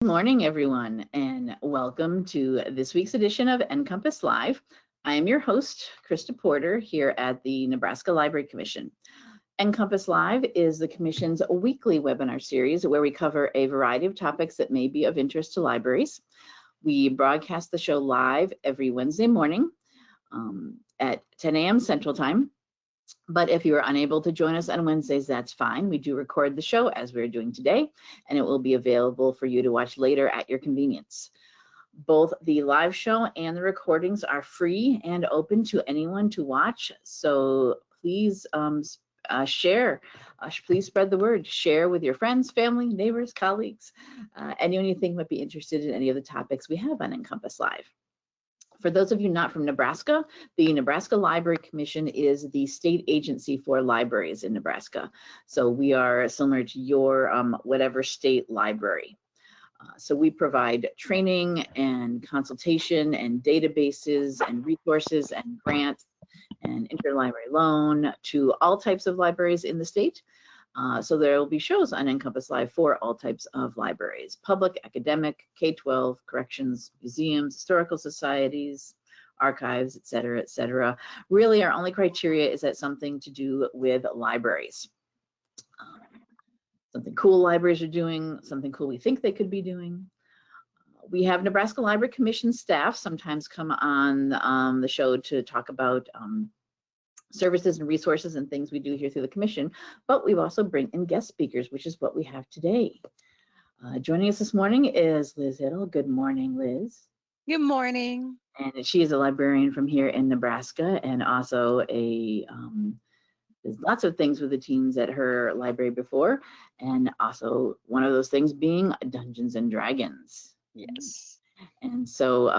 Good morning, everyone, and welcome to this week's edition of NCompass Live. I am your host, Krista Porter, here at the Nebraska Library Commission. NCompass Live is the Commission's weekly webinar series where we cover a variety of topics that may be of interest to libraries. We broadcast the show live every Wednesday morning at 10 a.m. Central Time. But if you are unable to join us on Wednesdays, that's fine. We do record the show as we're doing today, and it will be available for you to watch later at your convenience. Both the live show and the recordings are free and open to anyone to watch. So please share. Please spread the word. Share with your friends, family, neighbors, colleagues, anyone you think might be interested in any of the topics we have on NCompass Live. For those of you not from Nebraska, the Nebraska Library Commission is the state agency for libraries in Nebraska. So we are similar to your whatever state library. So we provide training and consultation and databases and resources and grants and interlibrary loan to all types of libraries in the state. So there will be shows on NCompass Live for all types of libraries: public, academic, K-12, corrections, museums, historical societies, archives, et cetera, et cetera. Really, our only criteria is that something to do with libraries. Something cool libraries are doing, something cool we think they could be doing. We have Nebraska Library Commission staff sometimes come on the show to talk about services and resources and things we do here through the commission, but we also bring in guest speakers, which is what we have today. Joining us this morning is Liz Hittle. Good morning, Liz. Good morning. And she is a librarian from here in Nebraska, and also there's lots of things with the teens at her library before, and also one of those things being Dungeons and Dragons. Yes. And so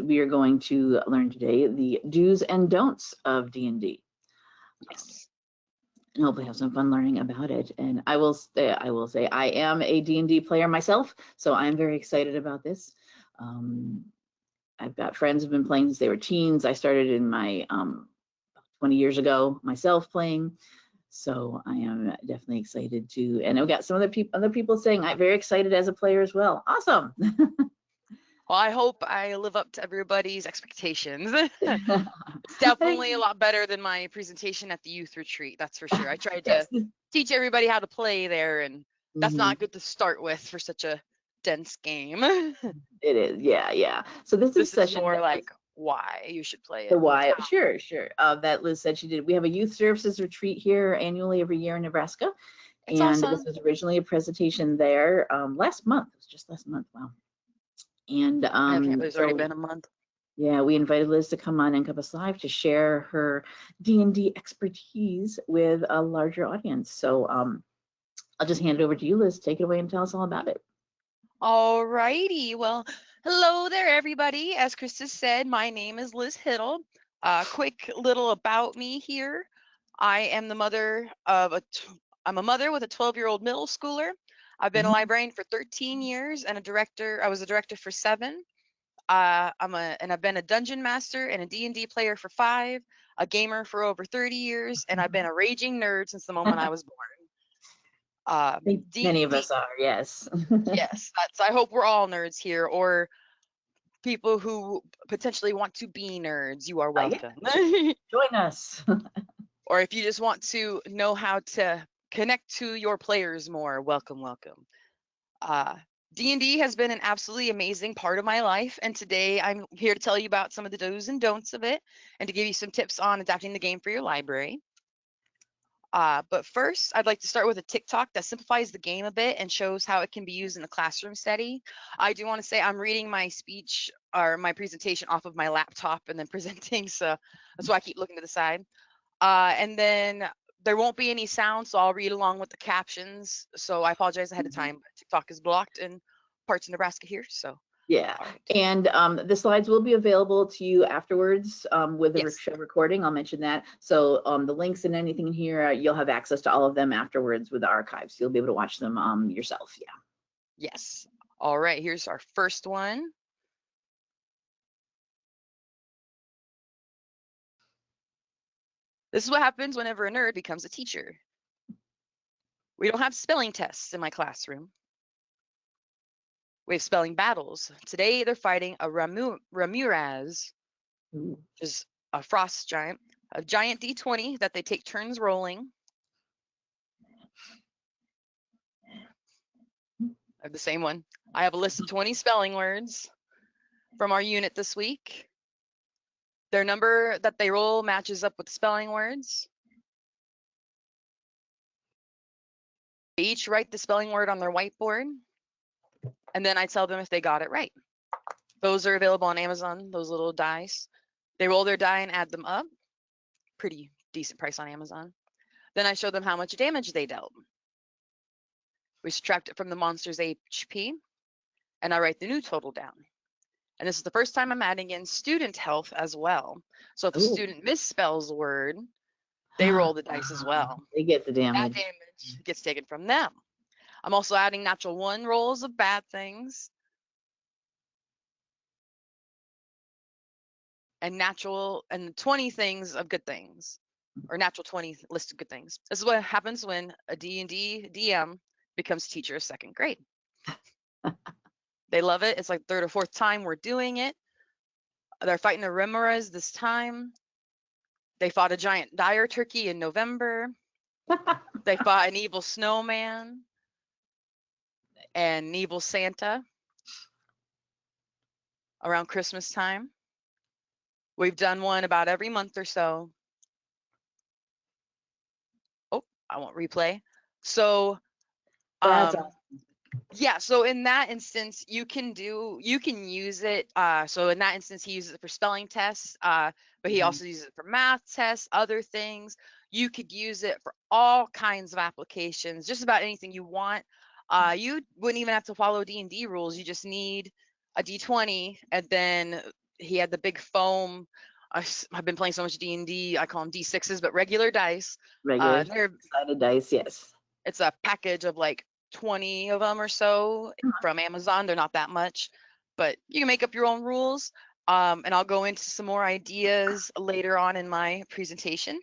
we are going to learn today the do's and don'ts of D&D. Yes. And hopefully have some fun learning about it. And I will say I am a D&D player myself, so I'm very excited about this. I've got friends who've been playing since they were teens. I started in my 20 years ago myself playing. So I am definitely excited to, and I've got some other people saying I'm very excited as a player as well. Awesome. Well, I hope I live up to everybody's expectations. It's definitely a lot better than my presentation at the youth retreat, that's for sure. I tried to teach everybody how to play there, and that's not good to start with for such a dense game. It is, yeah. So this is session more like why you should play it. The why, sure. That Liz said she did. We have a youth services retreat here annually every year in Nebraska. It's and awesome. This was originally a presentation there last month. It was just last month. Wow. And I can't believe it's already been a month. Yeah, we invited Liz to come on NCompass Live to share her D&D expertise with a larger audience. So I'll just hand it over to you, Liz. Take it away and tell us all about it. All righty. Well, hello there, everybody. As Krista said, my name is Liz Hittle. Quick little about me here. I am the mother of I'm a mother with a 12-year-old middle schooler. I've been a librarian for 13 years and a director. I was a director for 7. I've been a dungeon master and a D&D player for 5, a gamer for over 30 years, and I've been a raging nerd since the moment I was born. I think many of us are, yes. Yes, I hope we're all nerds here, or people who potentially want to be nerds. You are welcome. Yeah. Join us. Or if you just want to know how to connect to your players more, welcome. D&D has been an absolutely amazing part of my life, and today I'm here to tell you about some of the do's and don'ts of it, and to give you some tips on adapting the game for your library. But first, I'd like to start with a TikTok that simplifies the game a bit and shows how it can be used in a classroom setting. I do want to say I'm reading my speech or my presentation off of my laptop and then presenting, so that's why I keep looking to the side. And then there won't be any sound, so I'll read along with the captions. So I apologize ahead of time, but TikTok is blocked in parts of Nebraska here, so. Yeah, and the slides will be available to you afterwards with the show recording. I'll mention that. So the links and anything in here, you'll have access to all of them afterwards with the archives. You'll be able to watch them yourself. Yeah. Yes. All right. Here's our first one. This is what happens whenever a nerd becomes a teacher. We don't have spelling tests in my classroom. We have spelling battles. Today they're fighting a Ramirez, Ooh. which is a frost giant, a giant D20 that they take turns rolling. I have the same one. I have a list of 20 spelling words from our unit this week. Their number that they roll matches up with spelling words. They each write the spelling word on their whiteboard, and then I tell them if they got it right. Those are available on Amazon, those little dice. They roll their die and add them up. Pretty decent price on Amazon. Then I show them how much damage they dealt. We subtract it from the monster's HP, and I write the new total down. And this is the first time I'm adding in student health as well. So if a student misspells a word, they roll the dice as well. They get the damage. That damage gets taken from them. I'm also adding natural 1 rolls of bad things and 20 things of good things, or natural 20 list of good things. This is what happens when a D&D DM becomes teacher of 2nd grade. They love it. It's like 3rd or 4th time we're doing it. They're fighting a Ramirez this time. They fought a giant dire turkey in November. They fought an evil snowman and an evil Santa around Christmas time. We've done one about every month or so. Oh, I won't replay. So, That's awesome. yeah, so in that instance, you can use it. So in that instance, he uses it for spelling tests, but he also uses it for math tests, other things. You could use it for all kinds of applications, just about anything you want. You wouldn't even have to follow D&D rules. You just need a D20, and then he had the big foam. I've been playing so much D&D, I call them D6s, but regular dice. Regular sided dice, yes. It's a package of like 20 of them or so from Amazon. They're not that much, but you can make up your own rules. And I'll go into some more ideas later on in my presentation.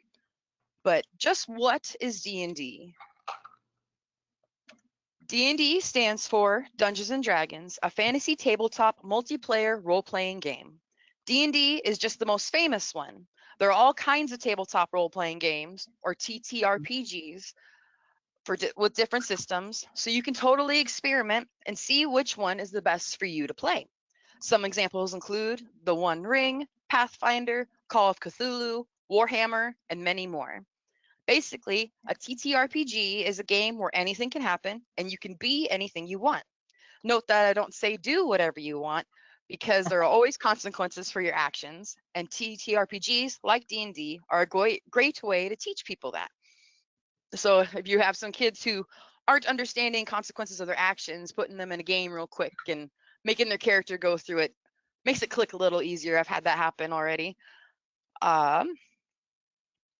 But just what is D&D? D&D stands for Dungeons and Dragons, a fantasy tabletop multiplayer role-playing game. D&D is just the most famous one. There are all kinds of tabletop role-playing games, or TTRPGs, with different systems, so you can totally experiment and see which one is the best for you to play. Some examples include The One Ring, Pathfinder, Call of Cthulhu, Warhammer, and many more. Basically, a TTRPG is a game where anything can happen and you can be anything you want. Note that I don't say do whatever you want, because there are always consequences for your actions, and TTRPGs, like D&D, are a great way to teach people that. So if you have some kids who aren't understanding consequences of their actions, putting them in a game real quick and making their character go through it makes it click a little easier. I've had that happen already. Oh,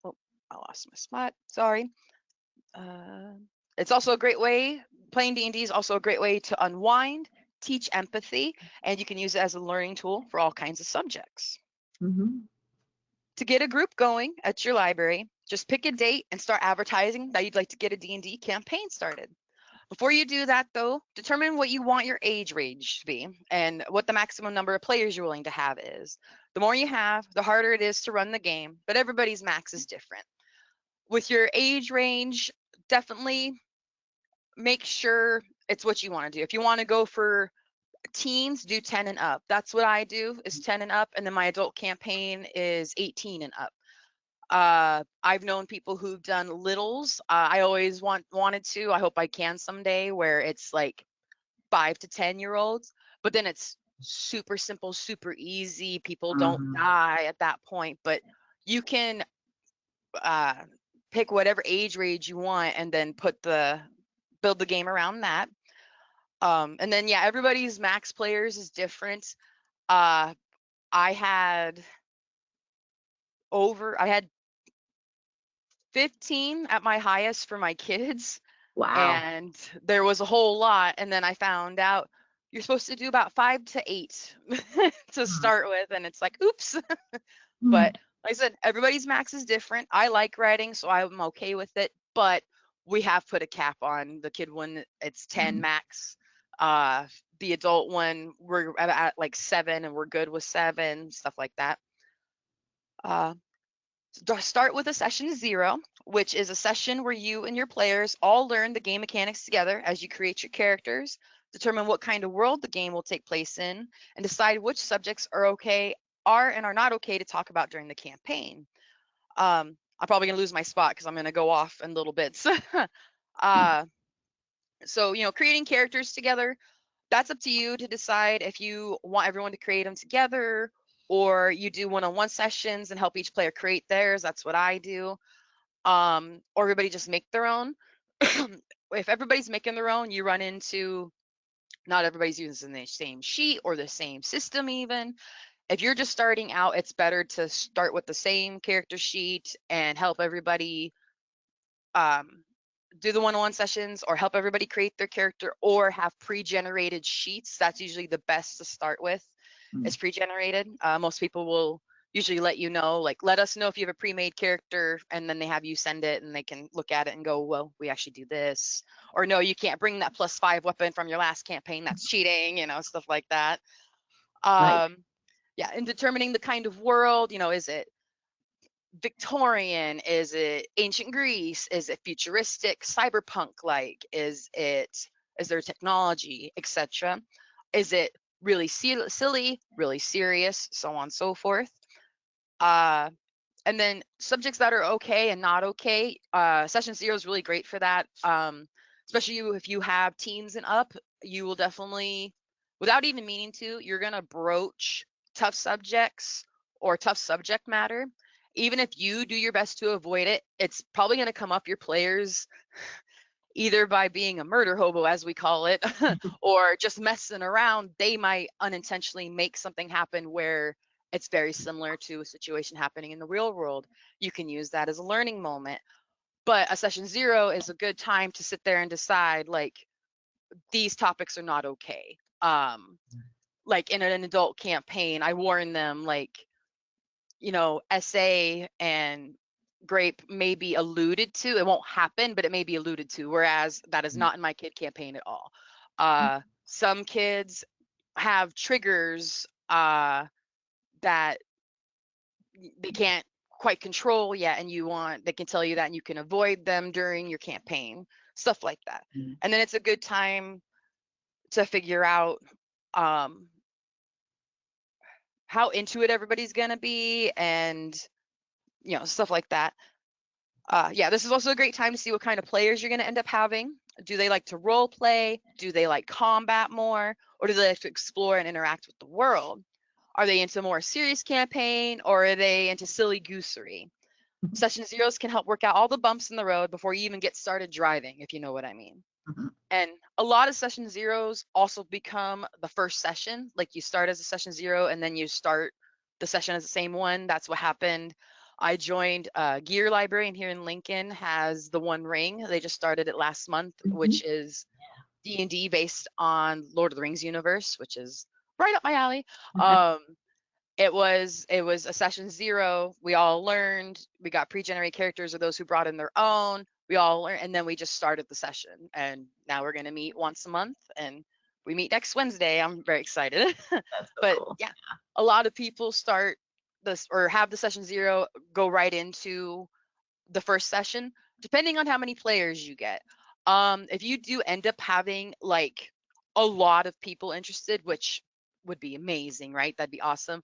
I lost my spot. Sorry. It's also a great way, playing D&D is also a great way to unwind, teach empathy, and you can use it as a learning tool for all kinds of subjects. To get a group going at your library, just pick a date and start advertising that you'd like to get a D&D campaign started. Before you do that, though, determine what you want your age range to be and what the maximum number of players you're willing to have is. The more you have, the harder it is to run the game, but everybody's max is different. With your age range, definitely make sure it's what you want to do. If you want to go for teens, do 10 and up. That's what I do, is 10 and up, and then my adult campaign is 18 and up. I've known people who've done littles. I always wanted to. I hope I can someday, where it's like 5 to 10-year-olds, but then it's super simple, super easy. People don't die at that point, but you can pick whatever age range you want and then build the game around that. And then, yeah, everybody's max players is different. I had 15 at my highest for my kids. Wow. And there was a whole lot. And then I found out you're supposed to do about 5 to 8 to start with. And it's like, oops. But like I said, everybody's max is different. I like writing, so I'm okay with it. But we have put a cap on the kid one. It's 10 max. The adult one, we're at like 7 and we're good with 7, stuff like that. Start with a session 0, which is a session where you and your players all learn the game mechanics together as you create your characters, determine what kind of world the game will take place in, and decide which subjects are and are not okay to talk about during the campaign. I'm probably gonna lose my spot because I'm gonna go off in little bits. So, creating characters together, that's up to you to decide if you want everyone to create them together or you do one-on-one sessions and help each player create theirs. That's what I do. Or everybody just make their own. If everybody's making their own, you run into not everybody's using the same sheet or the same system even. If you're just starting out, it's better to start with the same character sheet and help everybody do the one-on-one sessions or help everybody create their character or have pre-generated sheets. That's usually the best to start with. Is pre-generated. Most people will usually let you know, like, let us know if you have a pre-made character, and then they have you send it and they can look at it and go, well, we actually do this. Or no, you can't bring that +5 weapon from your last campaign. That's cheating, stuff like that. Right. Yeah, and determining the kind of world, is it Victorian? Is it ancient Greece? Is it futuristic, cyberpunk like? Is there technology, etc.? Is it really silly, really serious, so on and so forth? And then subjects that are okay and not okay. Session 0 is really great for that. Especially if you have teens and up, you will definitely, without even meaning to, you're gonna broach tough subjects or tough subject matter. Even if you do your best to avoid it, it's probably gonna come up your players either by being a murder hobo, as we call it, or just messing around. They might unintentionally make something happen where it's very similar to a situation happening in the real world. You can use that as a learning moment. But a session 0 is a good time to sit there and decide, like, these topics are not okay. Like in an adult campaign, I warn them, like, SA and grape may be alluded to. It won't happen, but it may be alluded to, whereas that is not in my kid campaign at all. Some kids have triggers that they can't quite control yet, and they can tell you that, and you can avoid them during your campaign, stuff like that. And then it's a good time to figure out how into it everybody's gonna be, and stuff like that. Yeah, this is also a great time to see what kind of players you're going to end up having. Do they like to role play? Do they like combat more? Or do they like to explore and interact with the world? Are they into more serious campaign, or are they into silly goosery? Session 0s can help work out all the bumps in the road before you even get started driving, if you know what I mean. And a lot of session 0s also become the first session. Like, you start as a session 0 and then you start the session as the same one. That's what happened. I joined Gear Librarian here in Lincoln, has the One Ring. They just started it last month, which is D&D based on Lord of the Rings universe, which is right up my alley. It was a session 0. We all learned. We got pre-generated characters or those who brought in their own. We all learned, and then we just started the session. And now we're going to meet once a month, and we meet next Wednesday. I'm very excited. That's so But cool. yeah, a lot of people start this or have the session 0 go right into the first session, depending on how many players you get. If you do end up having like a lot of people interested, which would be amazing, right? That'd be awesome.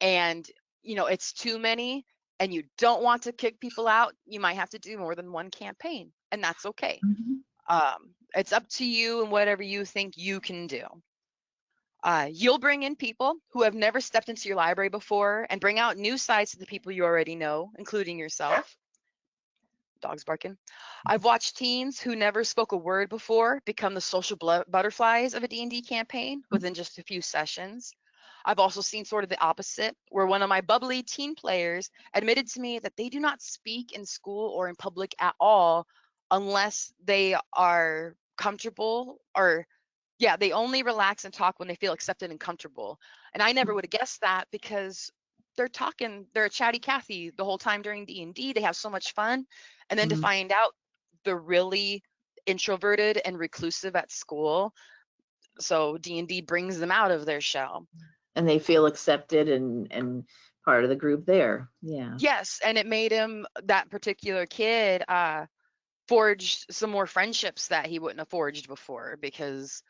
And it's too many and you don't want to kick people out, you might have to do more than one campaign, and that's okay. It's up to you and whatever you think you can do. You'll bring in people who have never stepped into your library before and bring out new sides to the people you already know, including yourself. Dogs barking. I've watched teens who never spoke a word before become the social butterflies of a D&D campaign within just a few sessions. I've also seen sort of the opposite, where one of my bubbly teen players admitted to me that they do not speak in school or in public at all unless they are comfortable, or yeah, they only relax and talk when they feel accepted and comfortable. And I never would have guessed that, because they're a chatty Cathy the whole time during D&D. They have so much fun. And then to find out they're really introverted and reclusive at school, So D&D brings them out of their shell. And they feel accepted and part of the group there. Yeah. Yes, and it made him, that particular kid, forged some more friendships that he wouldn't have forged before, because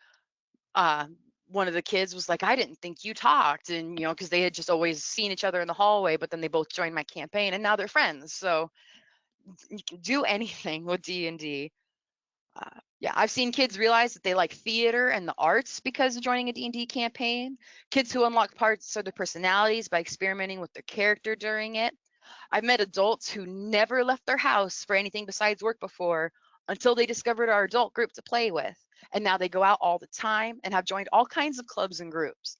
one of the kids was like, I didn't think you talked, and because they had just always seen each other in the hallway, but then they both joined my campaign and now they're friends. So you can do anything with D&D. Yeah, I've seen kids realize that they like theater and the arts because of joining a D&D campaign. Kids who unlock parts of their personalities by experimenting with their character during it. I've met adults who never left their house for anything besides work before until they discovered our adult group to play with. And now they go out all the time and have joined all kinds of clubs and groups.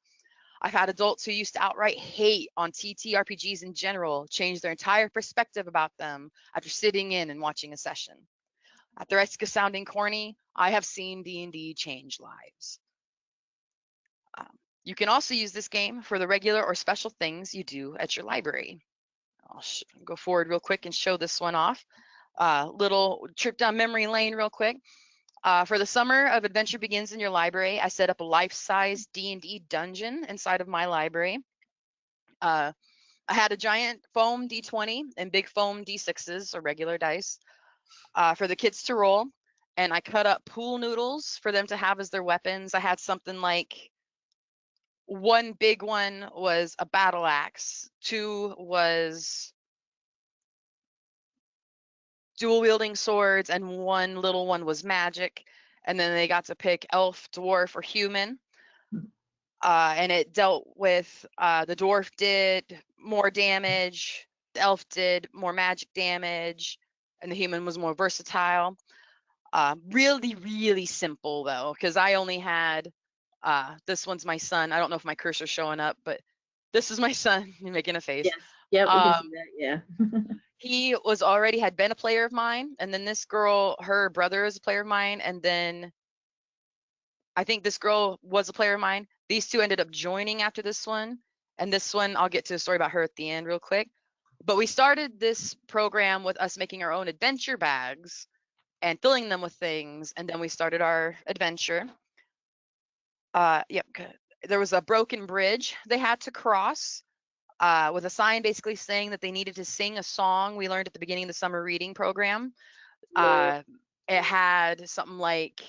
I've had adults who used to outright hate on TTRPGs in general change their entire perspective about them after sitting in and watching a session. At the risk of sounding corny, I have seen D&D change lives. You can also use this game for the regular or special things you do at your library. I'll go forward real quick and show this one off. Little trip down memory lane real quick. For the summer of Adventure Begins in Your Library, I set up a life-size D&D dungeon inside of my library. I had a giant foam D20 and big foam D6s, or regular dice, for the kids to roll. And I cut up pool noodles for them to have as their weapons. I had something like, one big one was a battle axe, two was dual wielding swords, and one little one was magic. And then they got to pick elf, dwarf, or human. And it dealt with, the dwarf did more damage, the elf did more magic damage, and the human was more versatile. Really, really simple though, because I only had, this one's my son. I don't know if my cursor's showing up, but this is my son. You're making a face. Yes. Yeah, we can see that. Yeah. He had been a player of mine, and then this girl, her brother is a player of mine, and then I think this girl was a player of mine. These two ended up joining after this one, and this one, I'll get to a story about her at the end real quick. But we started this program with us making our own adventure bags and filling them with things, and then we started our adventure. Yep, there was a broken bridge they had to cross, with a sign basically saying that they needed to sing a song we learned at the beginning of the summer reading program. It had something like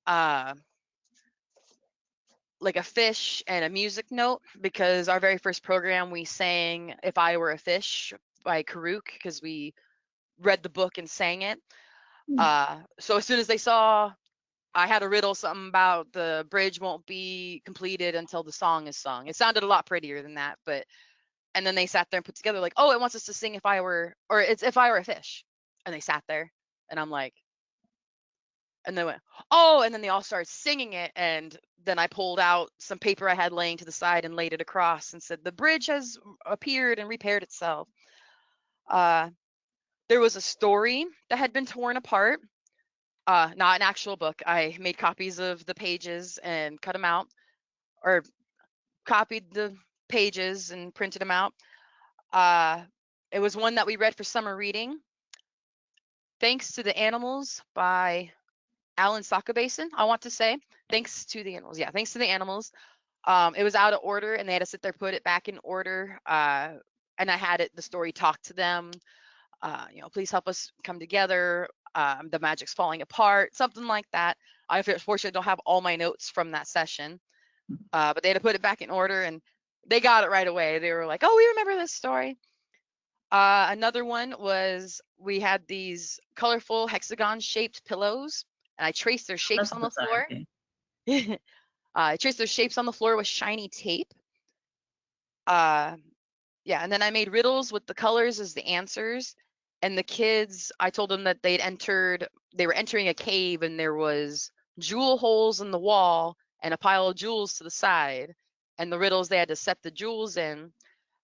a fish and a music note, because our very first program we sang If I Were a Fish by Karuk, because we read the book and sang it. So as soon as they saw I had a riddle, something about the bridge won't be completed until the song is sung. It sounded a lot prettier than that, and then they sat there and put together like, oh, it wants us to sing If I Were, or it's If I Were a Fish. And they sat there and I'm like, and they went, oh, and then they all started singing it. And then I pulled out some paper I had laying to the side and laid it across and said, the bridge has appeared and repaired itself. There was a story that had been torn apart. Not an actual book. I made copies of the pages and cut them out, or copied the pages and printed them out. It was one that we read for summer reading. Thanks to the Animals by Alan Sakabason, I want to say. Thanks to the Animals. Yeah, thanks to the Animals. It was out of order, and they had to sit there, put it back in order. And I had the story talk to them. Please help us come together. The magic's falling apart, something like that. I unfortunately don't have all my notes from that session, but they had to put it back in order, and they got it right away. They were like, oh, we remember this story. Another one was, we had these colorful hexagon-shaped pillows, and I traced their shapes on the floor. Okay. I traced their shapes on the floor with shiny tape. Yeah, and then I made riddles with the colors as the answers. And the kids, I told them that they were entering a cave, and there was jewel holes in the wall and a pile of jewels to the side. And the riddles, they had to set the jewels in.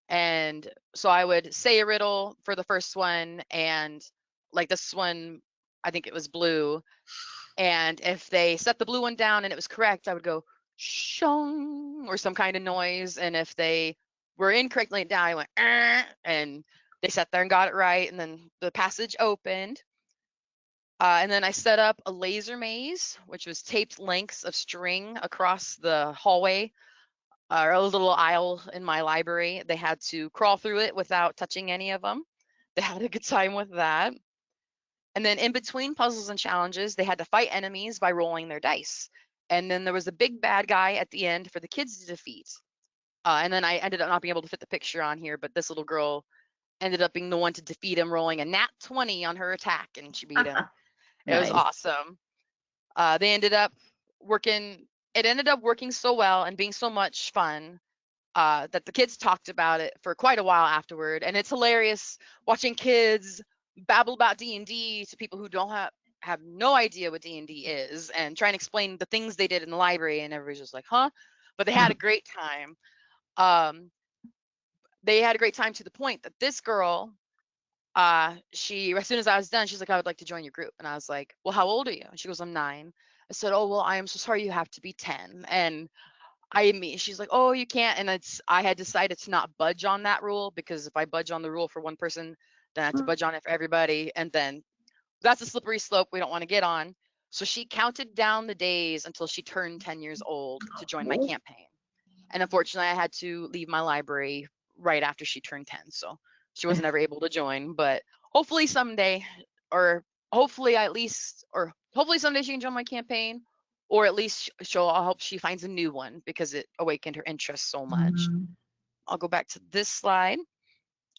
And so I would say a riddle for the first one, and like this one, I think it was blue. And if they set the blue one down and it was correct, I would go shong, or some kind of noise. And if they were incorrectly down, I went and they sat there and got it right, and then the passage opened. And then I set up a laser maze, which was taped lengths of string across the hallway or a little aisle in my library. They had to crawl through it without touching any of them. They had a good time with that. And then in between puzzles and challenges, they had to fight enemies by rolling their dice. And then there was a big bad guy at the end for the kids to defeat. And then I ended up not being able to fit the picture on here, but this little girl ended up being the one to defeat him, rolling a nat 20 on her attack, and she beat him. It was Nice. awesome. They ended up working. It ended up working so well and being so much fun that the kids talked about it for quite a while afterward. And it's hilarious watching kids babble about D&D to people who don't have no idea what D&D is, and try and explain the things they did in the library, and everybody's just like, huh? But they had a great time. They had a great time to the point that this girl, she, as soon as I was done, she's like, I would like to join your group. And I was like, well, how old are you? And she goes, I'm 9. I said, oh, well, I am so sorry, you have to be 10. And she's like, oh, you can't. And I had decided to not budge on that rule, because if I budge on the rule for one person, then I have to budge on it for everybody. And then that's a slippery slope we don't want to get on. So she counted down the days until she turned 10 years old to join my campaign. And unfortunately, I had to leave my library right after she turned 10. So she wasn't ever able to join, but hopefully someday, or hopefully someday she can join my campaign, or at least I'll hope she finds a new one, because it awakened her interest so much. Mm-hmm. I'll go back to this slide.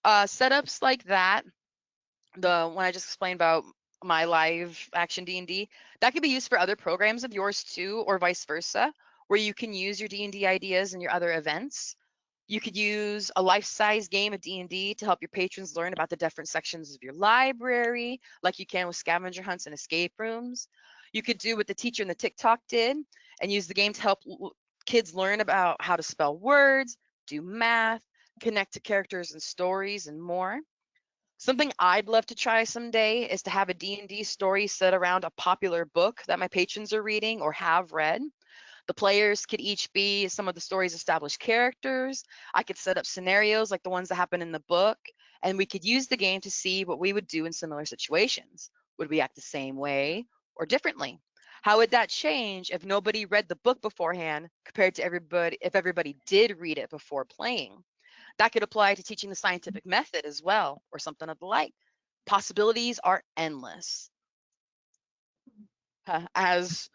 Setups like that, the one I just explained about my live action D&D, that could be used for other programs of yours too, or vice versa, where you can use your D&D ideas in your other events. You could use a life-size game of D&D to help your patrons learn about the different sections of your library, like you can with scavenger hunts and escape rooms. You could do what the teacher in the TikTok did and use the game to help kids learn about how to spell words, do math, connect to characters and stories, and more. Something I'd love to try someday is to have a D&D story set around a popular book that my patrons are reading or have read. The players could each be some of the story's established characters. I could set up scenarios like the ones that happen in the book, and we could use the game to see what we would do in similar situations. Would we act the same way or differently? How would that change if nobody read the book beforehand compared to if everybody did read it before playing? That could apply to teaching the scientific method as well, or something of the like. Possibilities are endless. As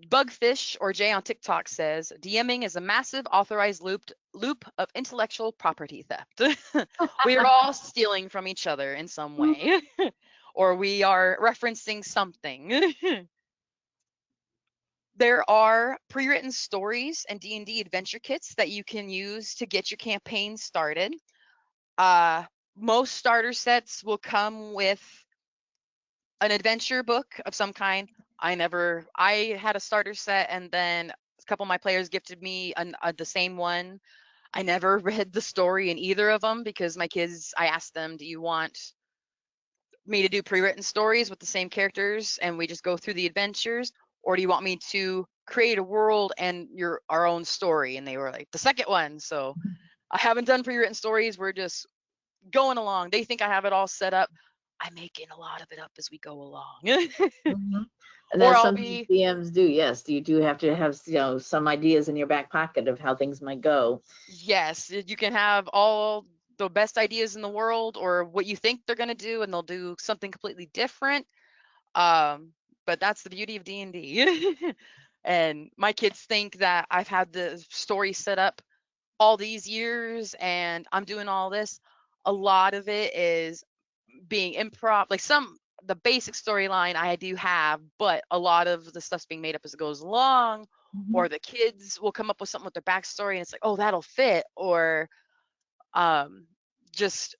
Bugfish or Jay on TikTok says, DMing is a massive authorized loop of intellectual property theft. We are all stealing from each other in some way, or we are referencing something. There are pre-written stories and D&D adventure kits that you can use to get your campaign started. Most starter sets will come with an adventure book of some kind. I had a starter set, and then a couple of my players gifted me the same one. I never read the story in either of them, because my kids, I asked them, do you want me to do pre-written stories with the same characters and we just go through the adventures, or do you want me to create a world and our own story? And they were like, the second one. So I haven't done pre-written stories. We're just going along. They think I have it all set up. I'm making a lot of it up as we go along. Mm-hmm. And that's something DMs do. Yes, you do have to have some ideas in your back pocket of how things might go. Yes, you can have all the best ideas in the world, or what you think they're going to do, and they'll do something completely different. But that's the beauty of D&D. And my kids think that I've had the story set up all these years and I'm doing all this. A lot of it is being improv, like the basic storyline I do have, but a lot of the stuff's being made up as it goes along. Or the kids will come up with something with their backstory and it's like, oh, that'll fit. Or just,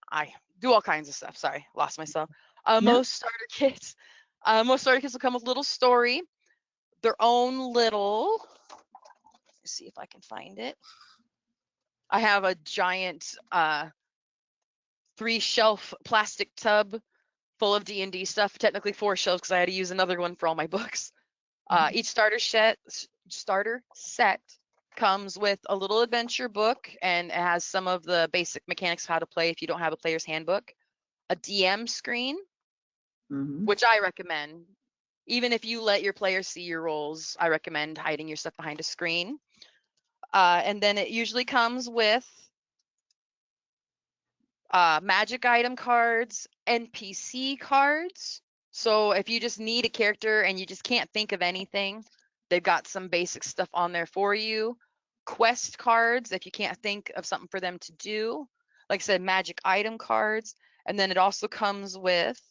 I do all kinds of stuff. Sorry, lost myself. Most starter kits will come with a little story, their own little, let's see if I can find it. I have a giant 3-shelf plastic tub full of D&D stuff, technically 4 shelves because I had to use another one for all my books. Each starter set comes with a little adventure book, and it has some of the basic mechanics of how to play if you don't have a player's handbook, a DM screen, which I recommend. Even if you let your players see your rolls, I recommend hiding your stuff behind a screen. And then it usually comes with magic item cards, NPC cards. So if you just need a character and you just can't think of anything, they've got some basic stuff on there for you. Quest cards, if you can't think of something for them to do. Like I said, magic item cards. And then it also comes with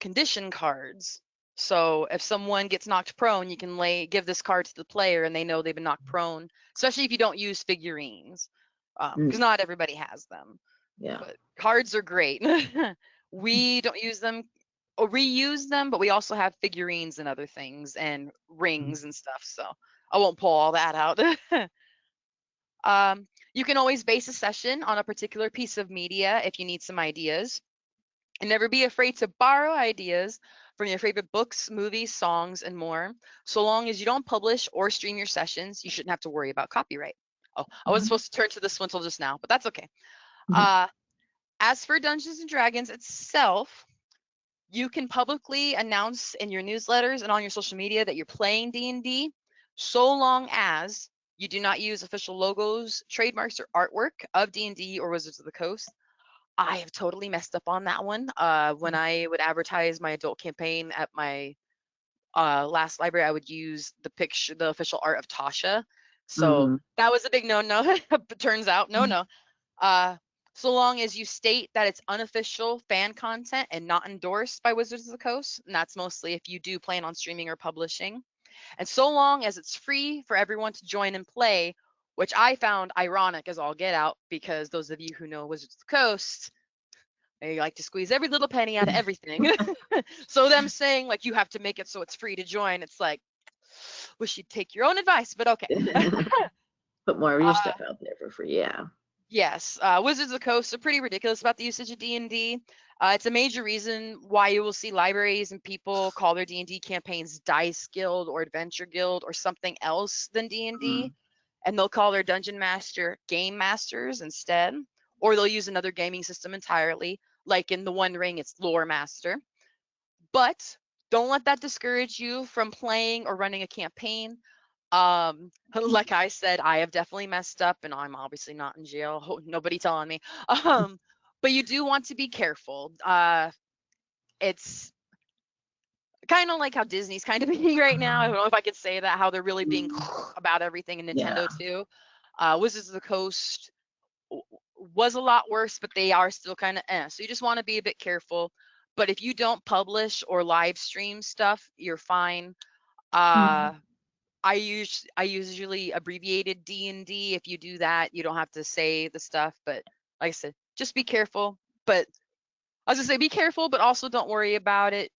condition cards. So if someone gets knocked prone, you can give this card to the player and they know they've been knocked prone, especially if you don't use figurines, because not everybody has them. Yeah. But cards are great. We don't use them or reuse them, but we also have figurines and other things and rings and stuff. So I won't pull all that out. You can always base a session on a particular piece of media if you need some ideas. And never be afraid to borrow ideas from your favorite books, movies, songs, and more. So long as you don't publish or stream your sessions, you shouldn't have to worry about copyright. Oh, I wasn't supposed to turn to this one till just now, but that's okay. As for Dungeons and Dragons itself, you can publicly announce in your newsletters and on your social media that you're playing D&D, so long as you do not use official logos, trademarks, or artwork of D&D or Wizards of the Coast. I have totally messed up on that one. When I would advertise my adult campaign at my last library, I would use the official art of Tasha. So that was a big no-no. Turns out, no. So long as you state that it's unofficial fan content and not endorsed by Wizards of the Coast, and that's mostly if you do plan on streaming or publishing. And so long as it's free for everyone to join and play, which I found ironic as all get out, because those of you who know Wizards of the Coast, they like to squeeze every little penny out of everything. So them saying like you have to make it so it's free to join, it's like, wish you'd take your own advice, but okay. Put more of your stuff out there for free, yeah. Yes, Wizards of the Coast are pretty ridiculous about the usage of D&D. It's a major reason why you will see libraries and people call their D&D campaigns Dice Guild or Adventure Guild or something else than D&D. And they'll call their Dungeon Master Game Masters instead, or they'll use another gaming system entirely, like in the One Ring, it's Lore Master. But don't let that discourage you from playing or running a campaign. Like I said, I have definitely messed up, and I'm obviously not in jail. Nobody telling me. But you do want to be careful. It's kind of like how Disney's kind of being right now. I don't know if I could say that, how they're really being about everything, and Nintendo too. Wizards of the Coast was a lot worse, but they are still kind of so you just want to be a bit careful. But if you don't publish or live stream stuff, you're fine. I usually abbreviated D&D. If you do that, you don't have to say the stuff. But like I said, just be careful. But I was gonna say be careful, but also don't worry about it.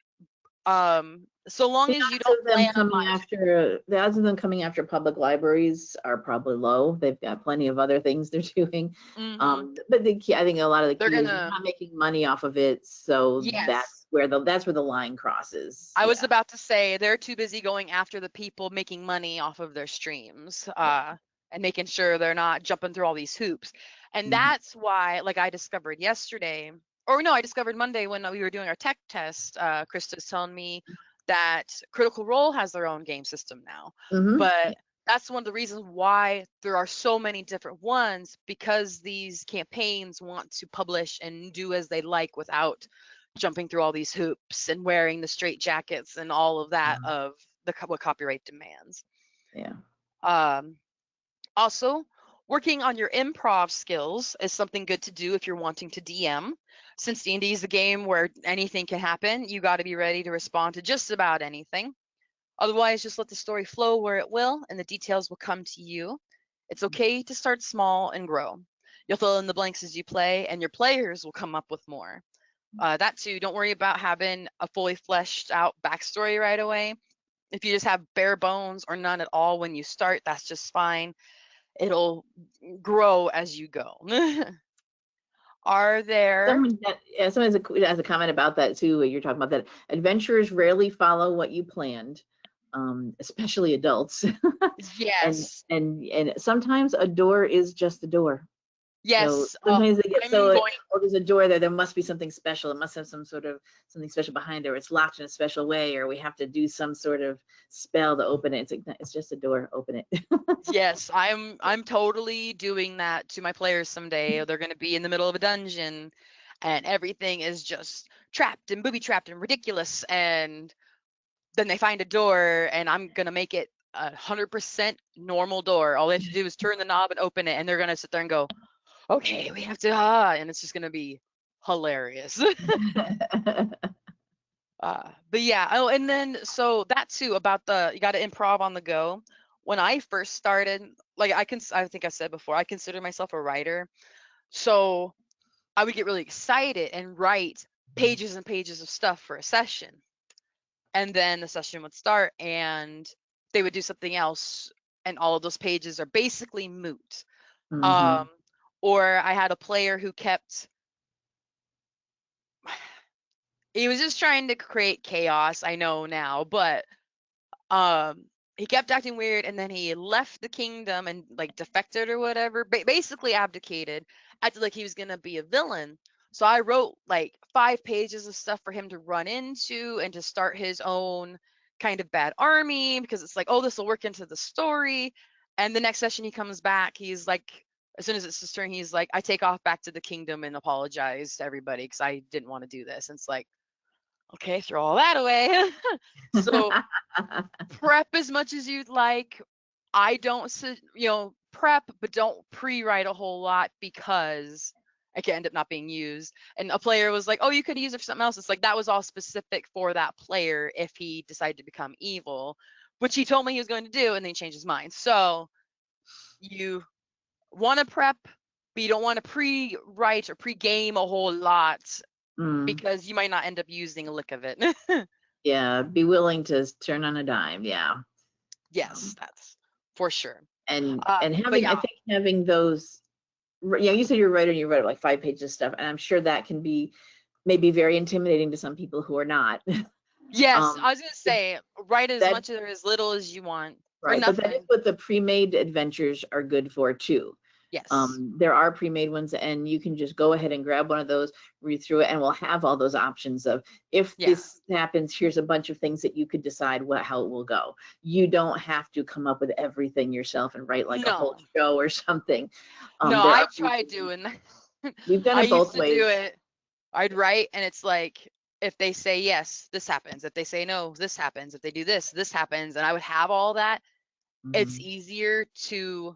So long as you don't plan on the odds of them coming after public libraries are probably low. They've got plenty of other things they're doing. But the key, I think a lot of the key is you're not making money off of it, so that's where the line crosses. I was about to say they're too busy going after the people making money off of their streams, and making sure they're not jumping through all these hoops. And that's why, like I discovered yesterday, or no, I discovered Monday when we were doing our tech test. Krista's telling me that Critical Role has their own game system now. But that's one of the reasons why there are so many different ones, because these campaigns want to publish and do as they like without jumping through all these hoops and wearing the straight jackets and all of that of what copyright demands. Also, working on your improv skills is something good to do if you're wanting to DM. Since D&D is a game where anything can happen, you got to be ready to respond to just about anything. Otherwise, just let the story flow where it will, and the details will come to you. It's okay to start small and grow. You'll fill in the blanks as you play, and your players will come up with more. That too, don't worry about having a fully fleshed out backstory right away. If you just have bare bones or none at all when you start, that's just fine. It'll grow as you go. Are there? Someone has a comment about that too. You're talking about that adventurers rarely follow what you planned, especially adults. Yes. And sometimes a door is just a door. So Yes, sometimes they get I'm so, going. oh, there's a door there. There must be something special. It must have some sort of something special behind it, or it's locked in a special way, or we have to do some sort of spell to open it. It's like, it's just a door. Open it. Yes, I'm totally doing that to my players someday. They're going to be in the middle of a dungeon and everything is just trapped and booby trapped and ridiculous, and then they find a door and I'm going to make it 100% normal door. All they have to do is turn the knob and open it, and they're going to sit there and go, "Okay, we have to and it's just going to be hilarious." But yeah, oh, and then so that too about the you got to improv on the go. When I first started, like I think I said before, I consider myself a writer. So I would get really excited and write pages and pages of stuff for a session. And then the session would start and they would do something else, and all of those pages are basically moot. Hmm. Um, or I had a player who kept he was just trying to create chaos, I know now, but um he kept acting weird, and then he left the kingdom and like defected or whatever, basically abdicated, acted like he was going to be a villain. So I wrote like 5 pages of stuff for him to run into and to start his own kind of bad army, because it's like, oh, this will work into the story. And the next session he comes back, he's like, as soon as it's his turn, he's like, I take off back to the kingdom and apologize to everybody because I didn't want to do this. And it's like, okay, throw all that away. So prep as much as you'd like. I don't, prep, but don't pre-write a whole lot because it can end up not being used. And a player was like, "Oh, you could use it for something else." It's like that was all specific for that player if he decided to become evil, which he told me he was going to do, and then he changed his mind. So you want to prep, but you don't want to pre-write or pre-game a whole lot Mm. because you might not end up using a lick of it. Yeah, be willing to turn on a dime. Yeah. Yes, Um, that's for sure. and But having, yeah, I think having those, yeah, you said you're a writer and you wrote like 5 pages of stuff, and I'm sure that can be maybe very intimidating to some people who are not. yes, um I was gonna say write as that much or as little as you want, or Right, but that is nothing. what the pre-made adventures are good for too. Yes, There are pre-made ones, and you can just go ahead and grab one of those, read through it, and we'll have all those options of, if yeah, this happens, here's a bunch of things that you could decide how it will go. You don't have to come up with everything yourself and write like a whole no, show or something. no, There I are tried doing that. We've done I it used both to do ways. it. I'd write, and it's like, if they say yes, this happens. If they say no, this happens. If they do this, this happens. And I would have all that. It's Mhm. easier to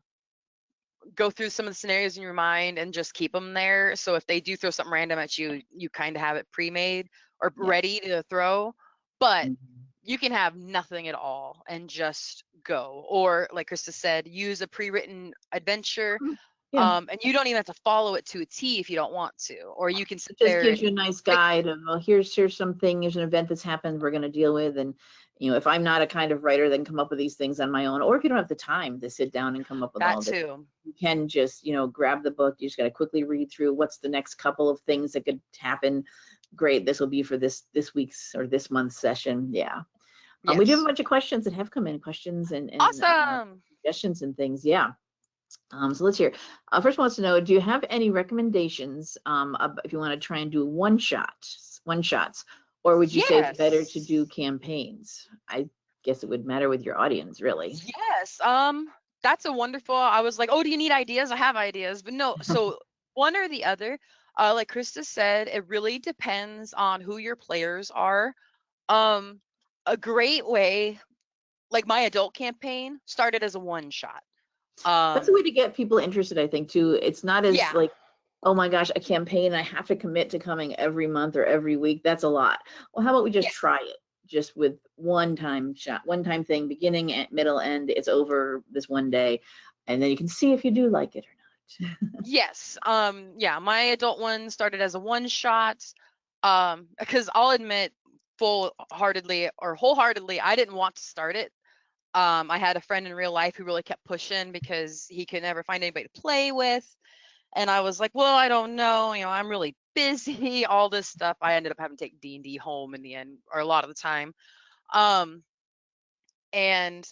go through some of the scenarios in your mind and just keep them there. So if they do throw something random at you, you kind of have it pre-made or Yeah. ready to throw. But Mhm. you can have nothing at all and just go. Or like Krista said, use a pre-written adventure. Yeah. And you don't even have to follow it to a T if you don't want to. Or you can sit It just there gives you a and nice pick. guide of, well, here's something, here's an event that's happened we're going to deal with. And if I'm not a kind of writer, then come up with these things on my own. Or if you don't have the time to sit down and come up with That all this, too. you can just grab the book. You just got to quickly read through what's the next couple of things that could happen. Great, this will be for this week's or this month's session. Yeah. We do have a Yes. bunch of questions that have come in, questions and Awesome. suggestions and things. Yeah. So let's hear. First wants to know, do you have any recommendations if you want to try and do one shots, or would you say it's better to do Yes. campaigns? I guess it would matter with your audience, really. Yes. That's a wonderful. I was like, oh, do you need ideas? I have ideas, but no. So one or the other. Like Krista said, it really depends on who your players are. Um, a great way, like my adult campaign, started as a one shot. That's a Um, way to get people interested, I think, too. It's not as yeah, like, oh my gosh, a campaign, I have to commit to coming every month or every week. That's a lot. Well, how about we just yeah, try it? Just with one time shot, one time thing, beginning, middle, end, it's over this one day. And then you can see if you do like it or not. yes. Yeah, my adult one started as a one shot. Because I'll admit, full-heartedly or wholeheartedly, I didn't want to start it. I had a friend in real life who really kept pushing because he could never find anybody to play with. And I was like, well, I don't know. I'm really busy, all this stuff. I ended up having to take D&D home in the end, or a lot of the time. Um, and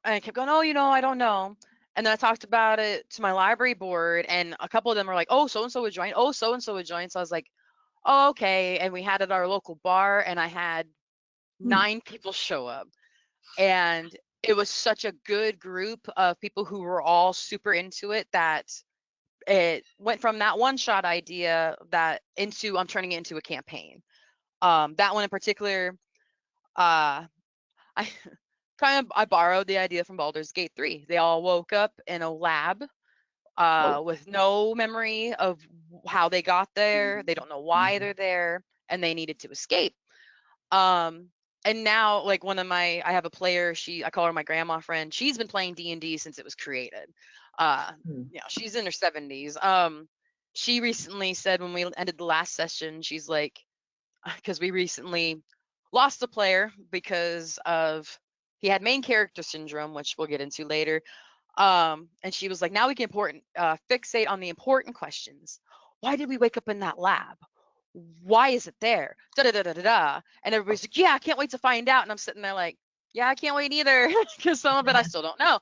I kept going, oh, I don't know. And then I talked about it to my library board, and a couple of them were like, oh, so and so would join. Oh, so and so would join. So I was like, oh, okay. And we had it at our local bar, and I had Hmm. 9 people show up. And it was such a good group of people who were all super into it that it went from that one shot idea that into I'm turning it into a campaign. That one in particular, I I borrowed the idea from Baldur's Gate 3. They all woke up in a lab Oh. with no memory of how they got there. They don't know why they're there, and they needed to escape. Um, and now, like I have a player. I call her my grandma friend. She's been playing D&D since it was created. She's in her 70s. She recently said when we ended the last session, she's like, because we recently lost a player because of he had main character syndrome, which we'll get into later. And she was like, now we can fixate on the important questions. Why did we wake up in that lab? Why is it there? Da da da da da da. And everybody's like, yeah, I can't wait to find out. And I'm sitting there like, yeah, I can't wait either, because some of it I still don't know,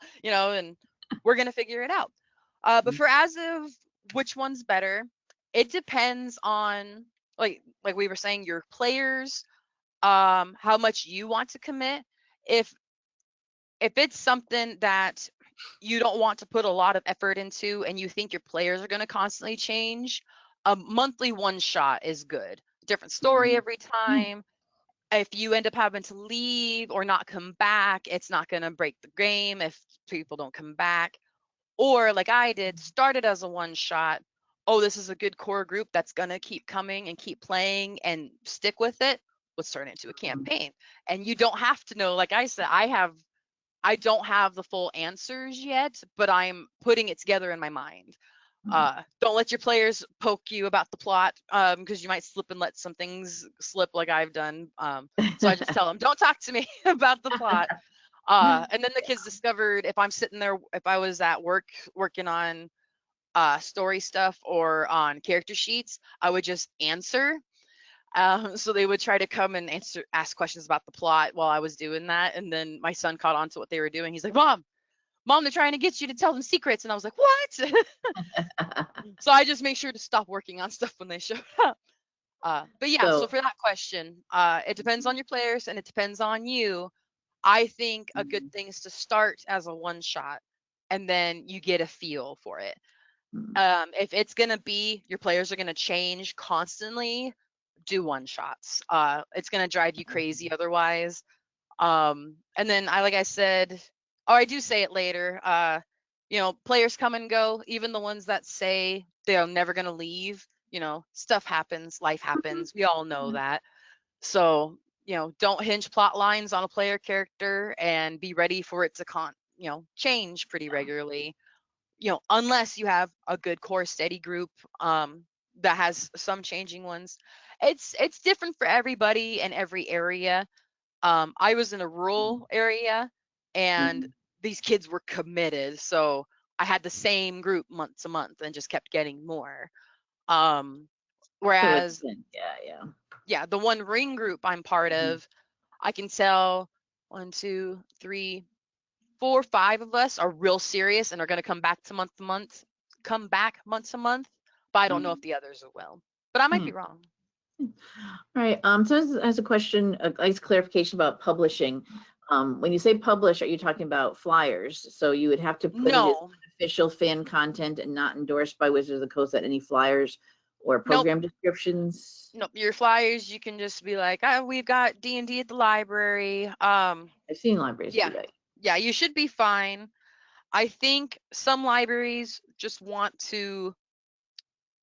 and we're gonna figure it out. But for as of which one's better, it depends on like we were saying, your players, how much you want to commit. If it's something that you don't want to put a lot of effort into and you think your players are going to constantly change, a monthly one shot is good. Different story every time. If you end up having to leave or not come back, it's not going to break the game if people don't come back. Or like I did, started as a one shot. Oh, this is a good core group that's going to keep coming and keep playing and stick with it. Let's turn it into a campaign. And you don't have to know, like I said, I don't have the full answers yet, but I'm putting it together in my mind. Don't let your players poke you about the plot, because you might slip and let some things slip like I've done. So I just tell them, don't talk to me about the plot. And then the kids discovered if I'm sitting there, if I was at work working on story stuff or on character sheets, I would just answer. So they would try to come and ask questions about the plot while I was doing that. And then my son caught on to what they were doing. He's like, Mom, they're trying to get you to tell them secrets. And I was like, what? So I just make sure to stop working on stuff when they show up. But yeah, so for that question, it depends on your players and it depends on you. I think a good thing is to start as a one shot and then you get a feel for it. If it's going to be your players are going to change constantly, do one shots. It's going to drive you crazy otherwise. And then like I said, or I do say it later, players come and go, even the ones that say they're never going to leave. Stuff happens, life happens. We all know that. So, don't hinge plot lines on a player character and be ready for it to change pretty regularly. Unless you have a good core steady group that has some changing ones. It's different for everybody and every area. I was in a rural area and these kids were committed, so I had the same group month to month and just kept getting more. Whereas the One Ring group I'm part of, I can tell 1, 2, 3, 4, 5 of us are real serious and are going to come back month to month, but I don't know if the others will, but I might be wrong. All right. So as a question, as clarification about publishing, when you say publish, are you talking about flyers? So you would have to put it as official fan content and not endorsed by Wizards of the Coast at any flyers or program descriptions? Nope. Your flyers, you can just be like, we've got D&D at the library. I've seen libraries do that. Yeah, you should be fine. I think some libraries just want to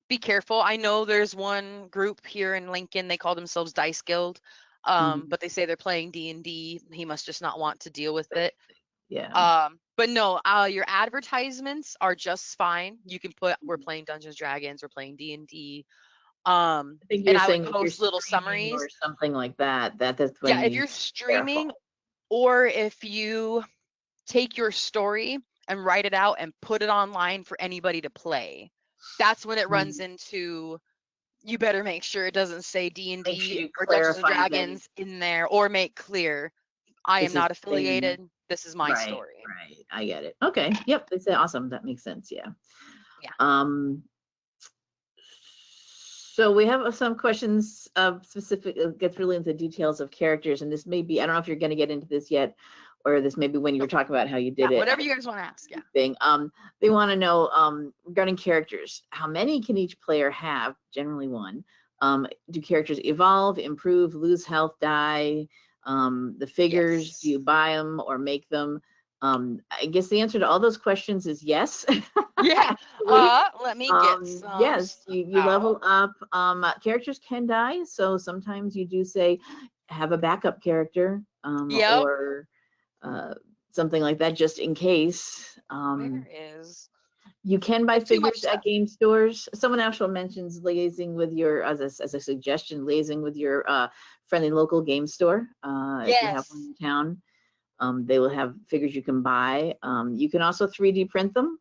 be careful. I know there's one group here in Lincoln, they call themselves Dice Guild, but they say they're playing D&D. He must just not want to deal with it. Yeah. But no, your advertisements are just fine. You can put, we're playing Dungeons Dragons, we're playing D&D. I think you're saying would post little summaries or something like that. That's when if you're streaming, or if you take your story and write it out and put it online for anybody to play, that's when it runs into, you better make sure it doesn't say D&D or Dungeons and Dragons in there, or make clear I am not affiliated. this is my story. Right. I get it. Okay. Yep. They say awesome. That makes sense. Yeah. Yeah. So we have some questions of specific, gets really into details of characters, and this may be, I don't know if you're going to get into this yet, or this may be when you were talking about how you did Yeah, it. whatever you guys want to ask. Yeah. Thing. They want to know regarding characters, how many can each player have? Generally one. Do characters evolve, improve, lose health, die? The figures, Yes. do you buy them or make them? I guess the answer to all those questions is yes. Yeah. Let me get some. Yes, you level up. Characters can die, so sometimes you do say have a backup character, Yep. or something like that, just in case. Where is? You can buy Too much figures stuff. at game stores. Someone actually mentions liaising with your, as a suggestion, liaising with your friendly local game store. If you have one in town, they will have figures you can buy. You can also 3D print them.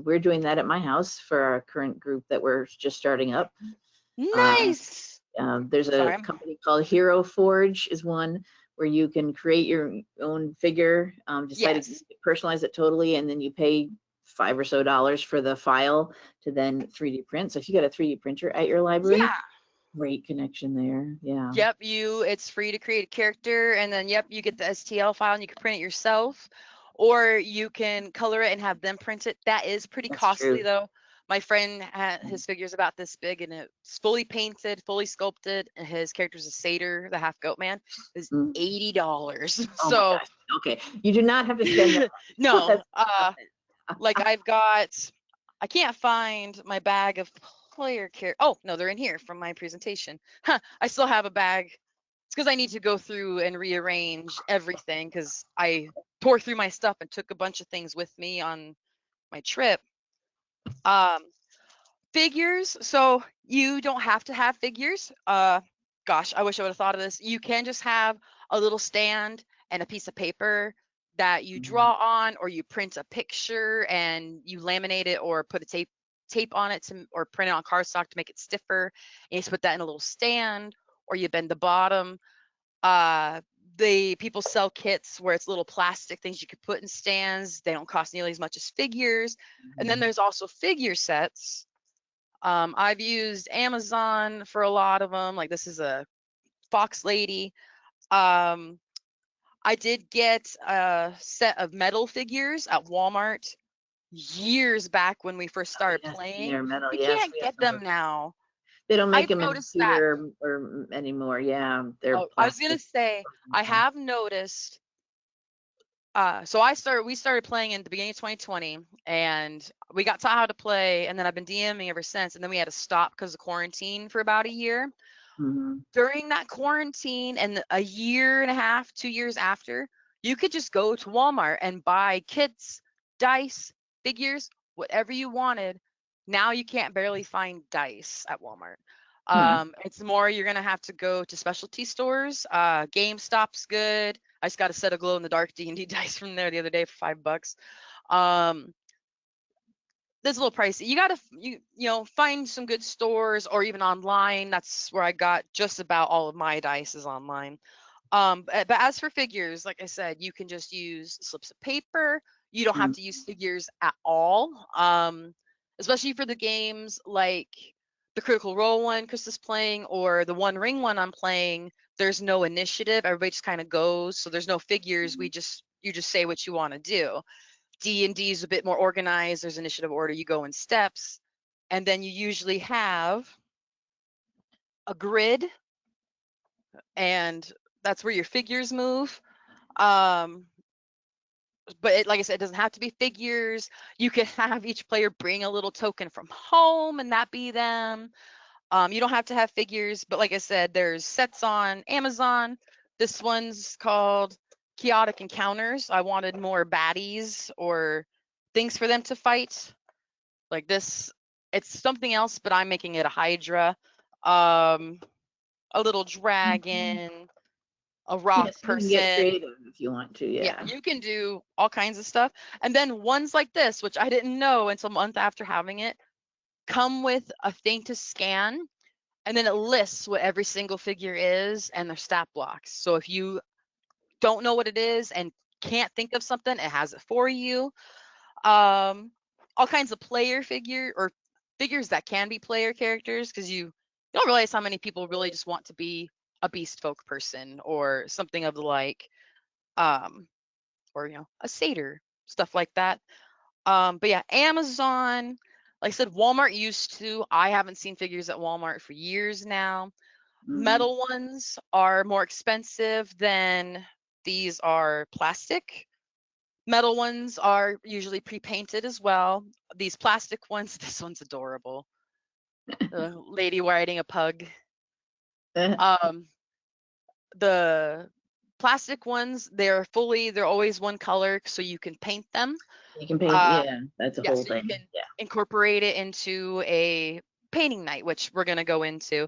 We're doing that at my house for our current group that we're just starting up. Nice. There's a company called Hero Forge is one where you can create your own figure, decide to personalize it totally, and then you pay $5 or so for the file to then 3D print. So if you got a 3D printer at your library, great connection there. Yeah. Yep, it's free to create a character, and then you get the STL file and you can print it yourself, or you can color it and have them print it. That is pretty costly though. My friend had his figures about this big, and it's fully painted, fully sculpted, and his character's a satyr, the half goat man, is $80. Oh so my gosh. Okay, you do not have to spend that. no, like I can't find my bag of player care. Oh no, they're in here from my presentation. I still have a bag. It's because I need to go through and rearrange everything because I tore through my stuff and took a bunch of things with me on my trip. Figures. So you don't have to have figures. Gosh, I wish I would have thought of this. You can just have a little stand and a piece of paper that you draw on, or you print a picture and you laminate it or put a tape on it or print it on cardstock to make it stiffer. And you just put that in a little stand, or you bend the bottom. The people sell kits where it's little plastic things you could put in stands. They don't cost nearly as much as figures. And then there's also figure sets. I've used Amazon for a lot of them. Like this is a fox lady. I did get a set of metal figures at Walmart years back when we first started playing. Metal. You can't get them now. They don't make I've them in noticed computer or anymore. Yeah, they're plastic. I was gonna say I have noticed. So we started playing in the beginning of 2020, and we got taught how to play, and then I've been DMing ever since, and then we had to stop because of quarantine for about a year. During that quarantine and a year and a half, 2 years after, you could just go to Walmart and buy kits, dice, figures, whatever you wanted. Now you can't barely find dice at Walmart. It's more you're gonna have to go to specialty stores. GameStop's good. I just got a set of glow in the dark D&D dice from there the other day for $5. That's a little pricey. You gotta find some good stores or even online. That's where I got just about all of my dice is online. But as for figures, like I said, you can just use slips of paper. You don't have to use figures at all. Especially for the games like the Critical Role one Chris is playing, or the One Ring one I'm playing. There's no initiative. Everybody just kind of goes. So there's no figures. You just say what you want to do. D&D is a bit more organized. There's initiative order. You go in steps, and then you usually have a grid, and that's where your figures move. But like I said, it doesn't have to be figures. You can have each player bring a little token from home, and that be them. You don't have to have figures, but like I said, there's sets on Amazon. This one's called Chaotic Encounters. I wanted more baddies or things for them to fight. Like this, it's something else, but I'm making it a Hydra, a little dragon, a rock person. You can get creative if you want to. Yeah, you can do all kinds of stuff. And then ones like this, which I didn't know until a month after having it, come with a thing to scan, and then it lists what every single figure is and their stat blocks. So if you don't know what it is and can't think of something, it has it for you. All kinds of player figures that can be player characters, because you don't realize how many people really just want to be a beast folk person or something of the like, or a satyr, stuff like that. But yeah, Amazon, like I said, Walmart used to. I haven't seen figures at Walmart for years now. Metal ones are more expensive than these are plastic. Metal ones are usually pre-painted as well. These plastic ones, this one's adorable. The lady riding a pug. Um, the plastic ones, they're always one color, so you can paint them. You can paint, yeah, that's a Yeah, whole so you thing. can Yeah. incorporate it into a painting night, which we're gonna go into.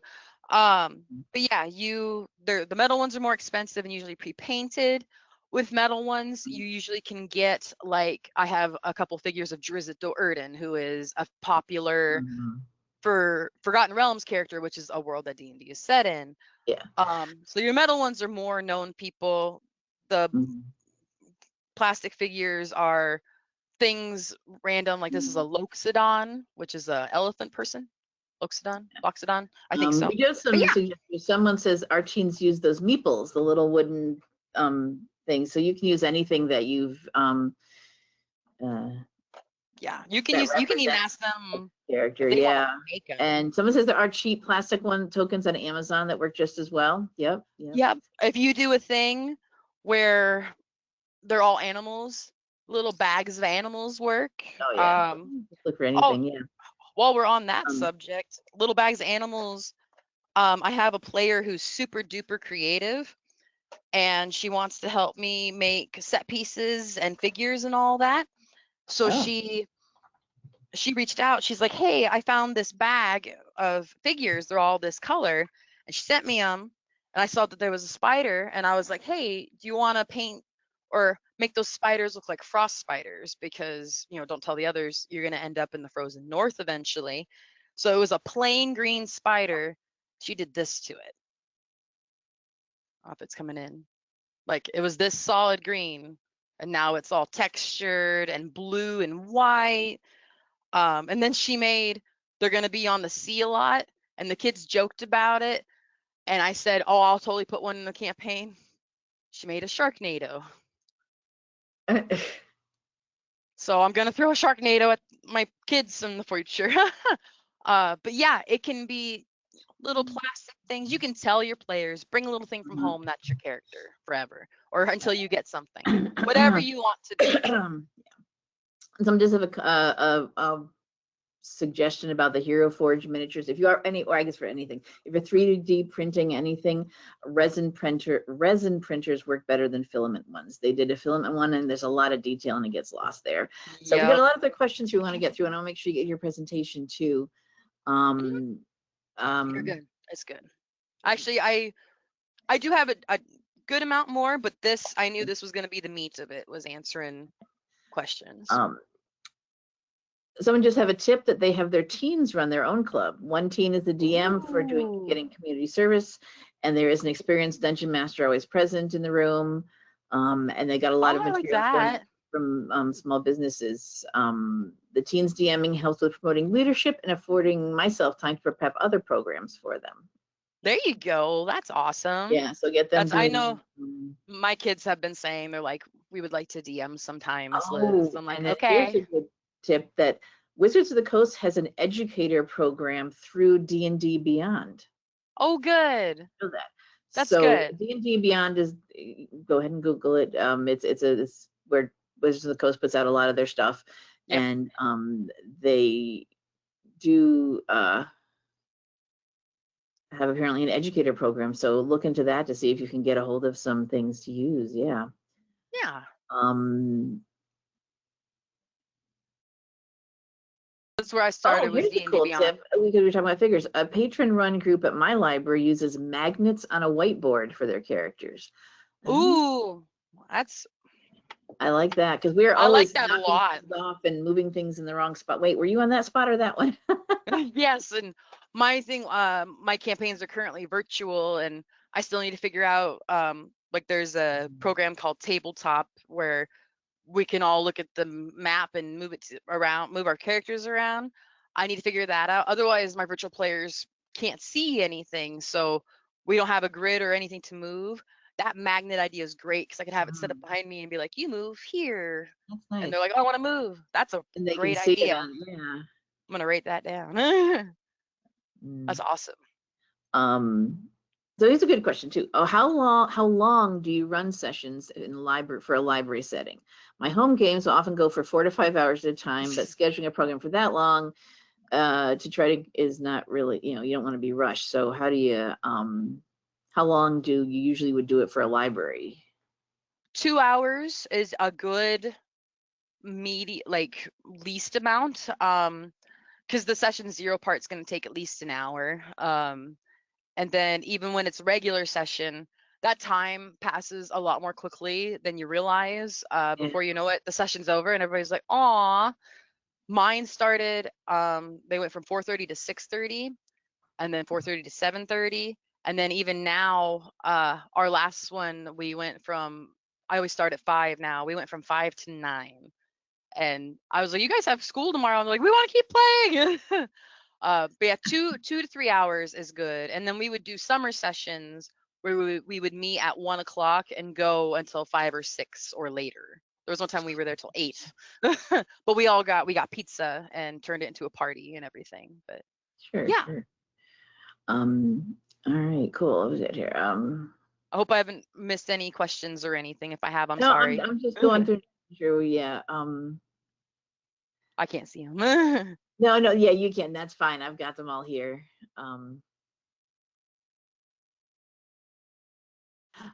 But yeah, the metal ones are more expensive and usually pre-painted. With metal ones, you usually can get, like, I have a couple figures of Drizzt Do'Urden, who is a popular for Forgotten Realms character, which is a world that D&D is set in. Yeah. So your metal ones are more known people. The Mhm. plastic figures are things random, like this is a Loxodon, which is a elephant person. Loxodon, I think so. We do have some suggestions. Someone says our teens use those meeples, the little wooden things. So you can use anything that you've yeah, you can even ask them character. if they want Yeah. to make them. And someone says there are cheap plastic tokens on Amazon that work just as well. Yep. Yep. If you do a thing where they're all animals, little bags of animals work. Oh yeah. Look for anything. Yeah. While we're on that subject, little bags of animals. I have a player who's super duper creative, and she wants to help me make set pieces and figures and all that. So she reached out. She's like, "Hey, I found this bag of figures. They're all this color." And she sent me them. And I saw that there was a spider. And I was like, "Hey, do you want to paint or make those spiders look like frost spiders? Because, don't tell the others, you're going to end up in the frozen north eventually." So it was a plain green spider. She did this to it. I don't know if it's coming in. Like, it was this solid green. And now it's all textured and blue and white. And then she made, they're going to be on the sea a lot, and the kids joked about it. And I said, "Oh, I'll totally put one in the campaign." She made a Sharknado. So I'm going to throw a Sharknado at my kids in the future. But yeah, it can be little plastic things. You can tell your players, bring a little thing from home, that's your character forever, or until you get something. Whatever you want to do. Some just have a suggestion about the Hero Forge miniatures. If you are or I guess for anything, if you're 3D printing anything, resin printers work better than filament ones. They did a filament one, and there's a lot of detail, and it gets lost there. So we got a lot of other questions we want to get through, and I'll make sure you get your presentation too. You're good. It's good. Actually, I do have a good amount more, but I knew this was going to be the meat of it, was answering questions. Someone just have a tip that they have their teens run their own club. One teen is the DM for getting community service, and there is an experienced dungeon master always present in the room. And they got a lot of material from small businesses. The teens DMing helps with promoting leadership and affording myself time to prep other programs for them. There you go. That's awesome. Yeah, so get them. I know my kids have been saying, they're like, "We would like to DM sometime, Miss Liz." I'm like, okay. Here's a good tip that Wizards of the Coast has an educator program through D&D Beyond. Oh, good. I know that. That's good. D&D Beyond is, go ahead and Google it. It's where Wizards of the Coast puts out a lot of their stuff, and they do have apparently an educator program. So look into that to see if you can get a hold of some things to use. Yeah. That's where I started with D&D cool Beyond. Tip. We were talking about figures. A patron-run group at my library uses magnets on a whiteboard for their characters. Ooh, I like that, because we're always like that a lot. Off and moving things in the wrong spot. Wait, were you on that spot or that one? Yes, and my thing, my campaigns are currently virtual, and I still need to figure out Like there's a program called Tabletop where we can all look at the map and move our characters around. I need to figure that out. Otherwise, my virtual players can't see anything. So we don't have a grid or anything to move. That magnet idea is great because I could have it set up behind me and be like, you move here. That's nice. And they're like, I want to move. That's a And they great can see idea. it on, yeah. I'm going to write that down. That's awesome. So it's a good question too. Oh, how long do you run sessions in the library for a library setting? My home games will often go for 4 to 5 hours at a time, but scheduling a program for that long to try to is not really, you don't want to be rushed. So how do you how long do you usually would do it for a library? 2 hours is a good least amount. Because the session 0 part's going to take at least an hour. And then even when it's regular session, that time passes a lot more quickly than you realize. Before you know it, the session's over and everybody's like, aw. Mine started, they went from 4:30 to 6:30 and then 4:30 to 7:30. And then even now, our last one, I always start at 5 now. We went from 5 to 9. And I was like, you guys have school tomorrow. I'm like, we want to keep playing. But yeah, 2 to 3 hours is good. And then we would do summer sessions where we would meet at 1 o'clock and go until 5 or 6 or later. There was one time we were there till 8. But we got pizza and turned it into a party and everything. But sure. All right, cool. What was it here? I hope I haven't missed any questions or anything. If I have, I'm no, sorry. I'm just going through. Sure, yeah. I can't see them. No, yeah, you can. That's fine. I've got them all here.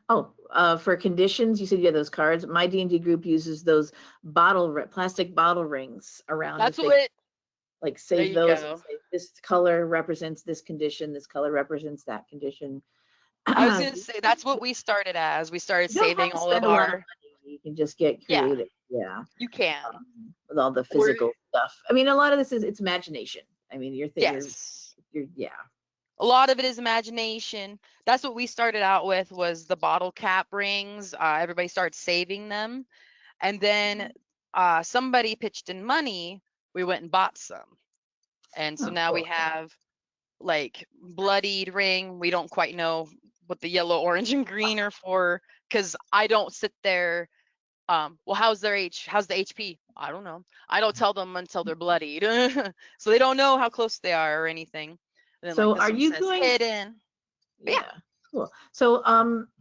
For conditions, you said you had those cards. My D&D group uses those plastic bottle rings around. That's what. Like save those. And say, this color represents this condition. This color represents that condition. I was gonna say that's what we started as. We started saving all of our. You can just get creative. Yeah. You can. With all the physical stuff. I mean, a lot of this it's imagination. I mean, you're thinking. Yes. Yeah. A lot of it is imagination. That's what we started out with was the bottle cap rings. Everybody started saving them. And then somebody pitched in money. We went and bought some. And so now we have like bloodied ring. We don't quite know what the yellow, orange, and green are for because I don't sit there. Well, how's the HP? I don't know. I don't tell them until they're bloodied. So they don't know how close they are or anything. Then, so are you going hidden? Yeah, cool. So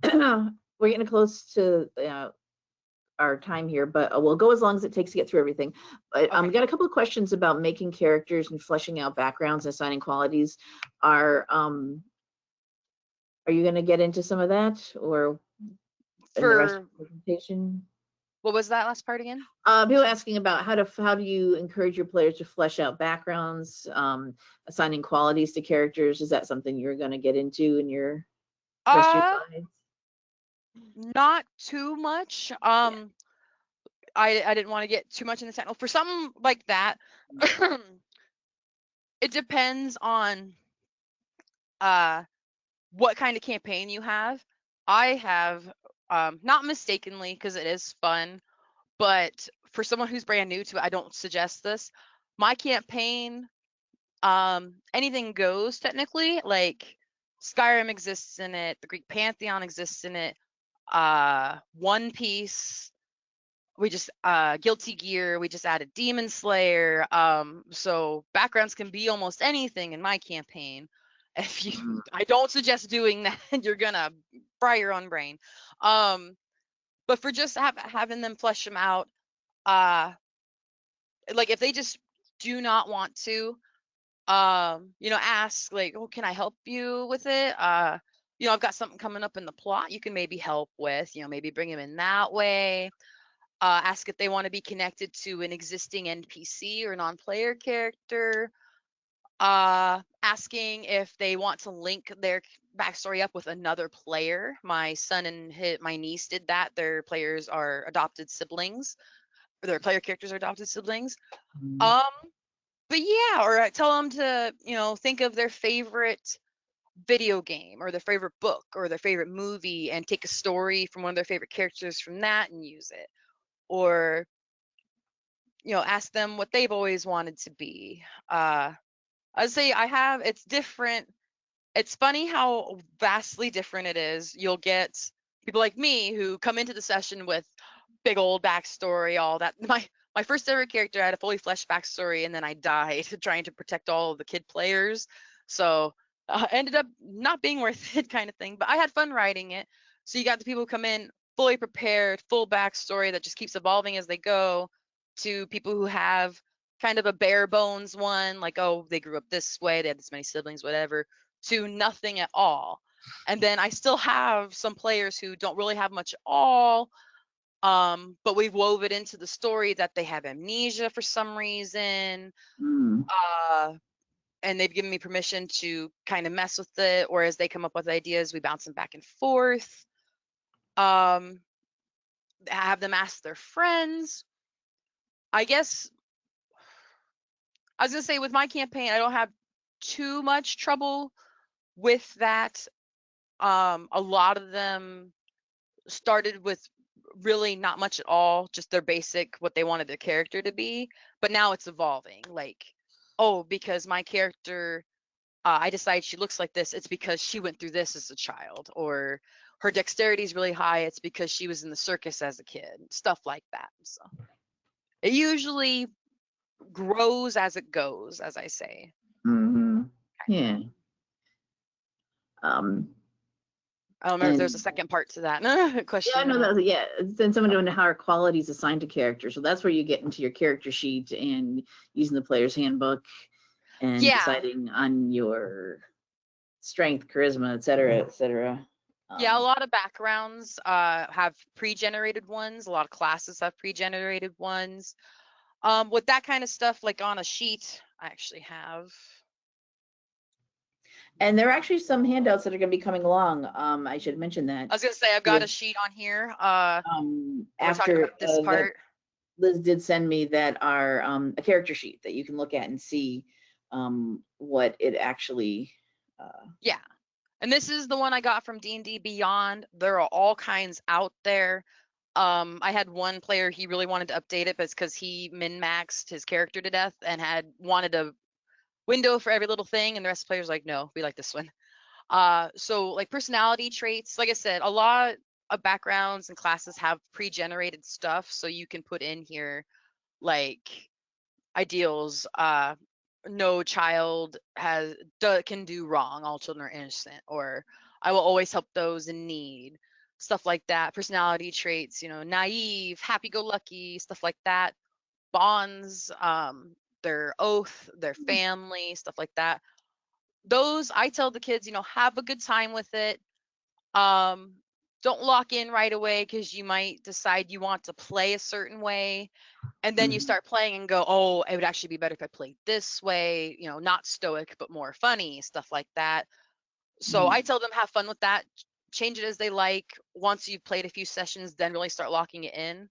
we're getting close to our time here, but we'll go as long as it takes to get through everything. But we got a couple of questions about making characters and fleshing out backgrounds and assigning qualities. Are you going to get into some of that or in the rest of the presentation? What was that last part again? People asking about how do you encourage your players to flesh out backgrounds, assigning qualities to characters. Is that something you're going to get into in your rest of your slides? Not too much. I didn't want to get too much in the technical. For something like that, it depends on what kind of campaign you have. I have, not mistakenly, because it is fun, but for someone who's brand new to it, I don't suggest this. My campaign, anything goes technically. Like Skyrim exists in it, the Greek Pantheon exists in it, One Piece. We just Guilty Gear. We just added Demon Slayer. So backgrounds can be almost anything in my campaign. I don't suggest doing that. You're gonna fry your own brain. But for just having them flesh them out, like if they just do not want to, ask like, oh, can I help you with it? I've got something coming up in the plot you can maybe help with. Maybe bring them in that way. Ask if they want to be connected to an existing NPC or non-player character. Asking if they want to link their backstory up with another player. My son and my niece did that. Their players are adopted siblings. Or their player characters are adopted siblings. But yeah, or I tell them to, think of their favorite video game or their favorite book or their favorite movie and take a story from one of their favorite characters from that and use it. Or, ask them what they've always wanted to be. I'd say it's different. It's funny how vastly different it is. You'll get people like me who come into the session with big old backstory, all that. My first ever character had a fully fleshed backstory, and then I died trying to protect all of the kid players. So ended up not being worth it, kind of thing. But I had fun writing it. So you got the people who come in fully prepared, full backstory that just keeps evolving as they go, to people who have kind of a bare bones one, like, oh, they grew up this way, they had this many siblings, whatever, to nothing at all. And then I still have some players who don't really have much at all, but we've wove it into the story that they have amnesia for some reason. And they've given me permission to kind of mess with it, or as they come up with ideas, we bounce them back and forth. Have them ask their friends. I guess I was gonna say, with my campaign, I don't have too much trouble with that. A lot of them started with really not much at all, just their basic, what they wanted their character to be. But now it's evolving. Like, oh, because my character, I decide she looks like this, it's because she went through this as a child. Or her dexterity is really high, it's because she was in the circus as a kid. Stuff like that. So it usually grows as it goes, as I say. Yeah. I don't remember if there's a second part to that question. Yeah, no, yeah. Then someone doing how are qualities assigned to characters. So that's where you get into your character sheet and using the player's handbook and deciding on your strength, charisma, et cetera. Yeah, a lot of backgrounds have pre-generated ones. A lot of classes have pre-generated ones. With that kind of stuff, like on a sheet, I actually have. And there are actually some handouts that are going to be coming along. I should mention that. I was going to say, I've got a sheet on here. After this part, Liz did send me that are a character sheet that you can look at and see what it actually. Yeah, and this is the one I got from D&D Beyond. There are all kinds out there. I had one player, he really wanted to update it, but it's because he min-maxed his character to death and wanted a window for every little thing, and the rest of the players like, no, we like this one. So like personality traits, like I said, a lot of backgrounds and classes have pre-generated stuff, so you can put in here like ideals. No child can do wrong, all children are innocent, or I will always help those in need, stuff like that. Personality traits, naive, happy-go-lucky, stuff like that. Bonds, their oath, their family, stuff like that. Those, I tell the kids, have a good time with it. Don't lock in right away, because you might decide you want to play a certain way, and then you start playing and go, oh, it would actually be better if I played this way, not stoic, but more funny, stuff like that. So I tell them, have fun with that, change it as they like. Once you've played a few sessions, then really start locking it in.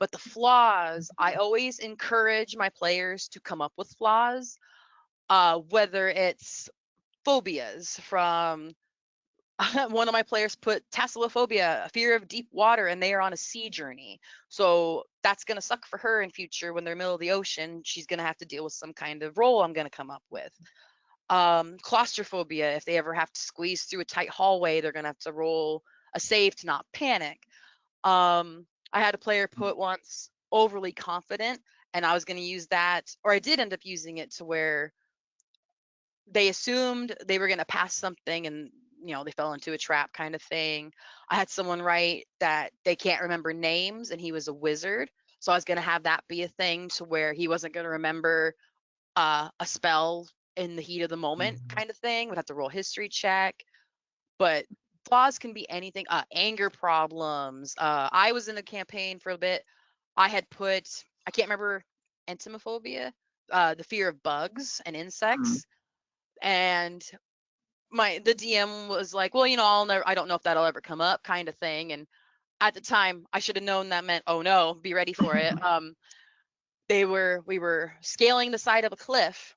But the flaws, I always encourage my players to come up with flaws, whether it's phobias from one of my players put tasselophobia, a fear of deep water, and they are on a sea journey. So that's going to suck for her in future when they're in the middle of the ocean. She's going to have to deal with some kind of role I'm going to come up with. Claustrophobia, if they ever have to squeeze through a tight hallway, they're going to have to roll a save to not panic. I had a player put once overly confident, and I was going to use that, or I did end up using it to where they assumed they were going to pass something, and they fell into a trap, kind of thing. I had someone write that they can't remember names, and he was a wizard. So I was going to have that be a thing to where he wasn't going to remember a spell in the heat of the moment, kind of thing. Would have to roll history check. But flaws can be anything. Anger problems. I was in a campaign for a bit. I had put, I can't remember, entomophobia, the fear of bugs and insects. And the DM was like, well, I don't know if that'll ever come up, kind of thing. And at the time, I should have known that meant, oh no, be ready for it. We were scaling the side of a cliff,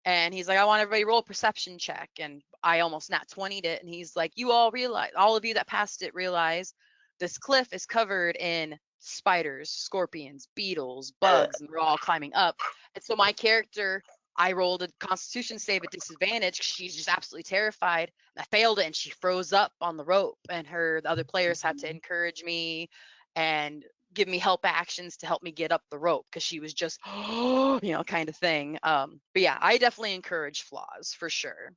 And he's like, I want everybody to roll a perception check. And I almost nat 20'd it. And he's like, you all realize, all of you that passed it realize this cliff is covered in spiders, scorpions, beetles, bugs, and they're all climbing up. And so my character, I rolled a constitution save at disadvantage. She's just absolutely terrified. I failed it and she froze up on the rope. And the other players had to encourage me and give me help actions to help me get up the rope because she was just, kind of thing. But yeah, I definitely encourage flaws for sure.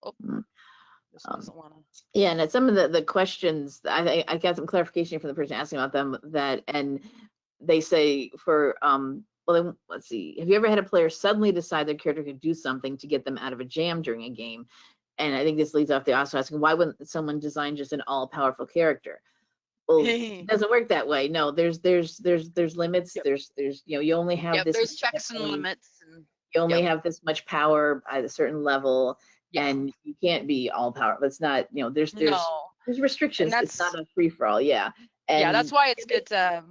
Oh, this doesn't want to. Yeah, and some of the questions, I got some clarification from the person asking about them, and they say for well, let's see, have you ever had a player suddenly decide their character could do something to get them out of a jam during a game? And I think this leads off the also asking, why wouldn't someone design just an all-powerful character? Well, it doesn't work that way. No, there's limits. Yep. There's you only have this. There's checks and limits. And, you only have this much power at a certain level, and you can't be all powerful. It's not, there's restrictions. It's not a free for all. Yeah. And that's why it's good to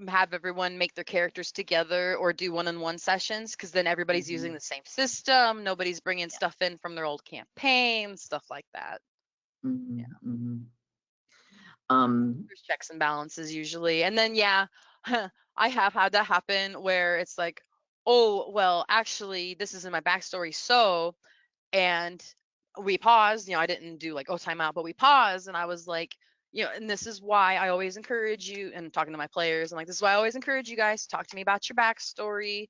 have everyone make their characters together or do one-on-one sessions, because then everybody's using the same system. Nobody's bringing stuff in from their old campaign, stuff like that. There's checks and balances usually. And then I have had that happen where it's like, oh, well, actually this is in my backstory, and we paused, I didn't do like, oh, time out, but we paused, and I was like, and this is why I always encourage you, and talking to my players, I'm like, this is why I always encourage you guys to talk to me about your backstory,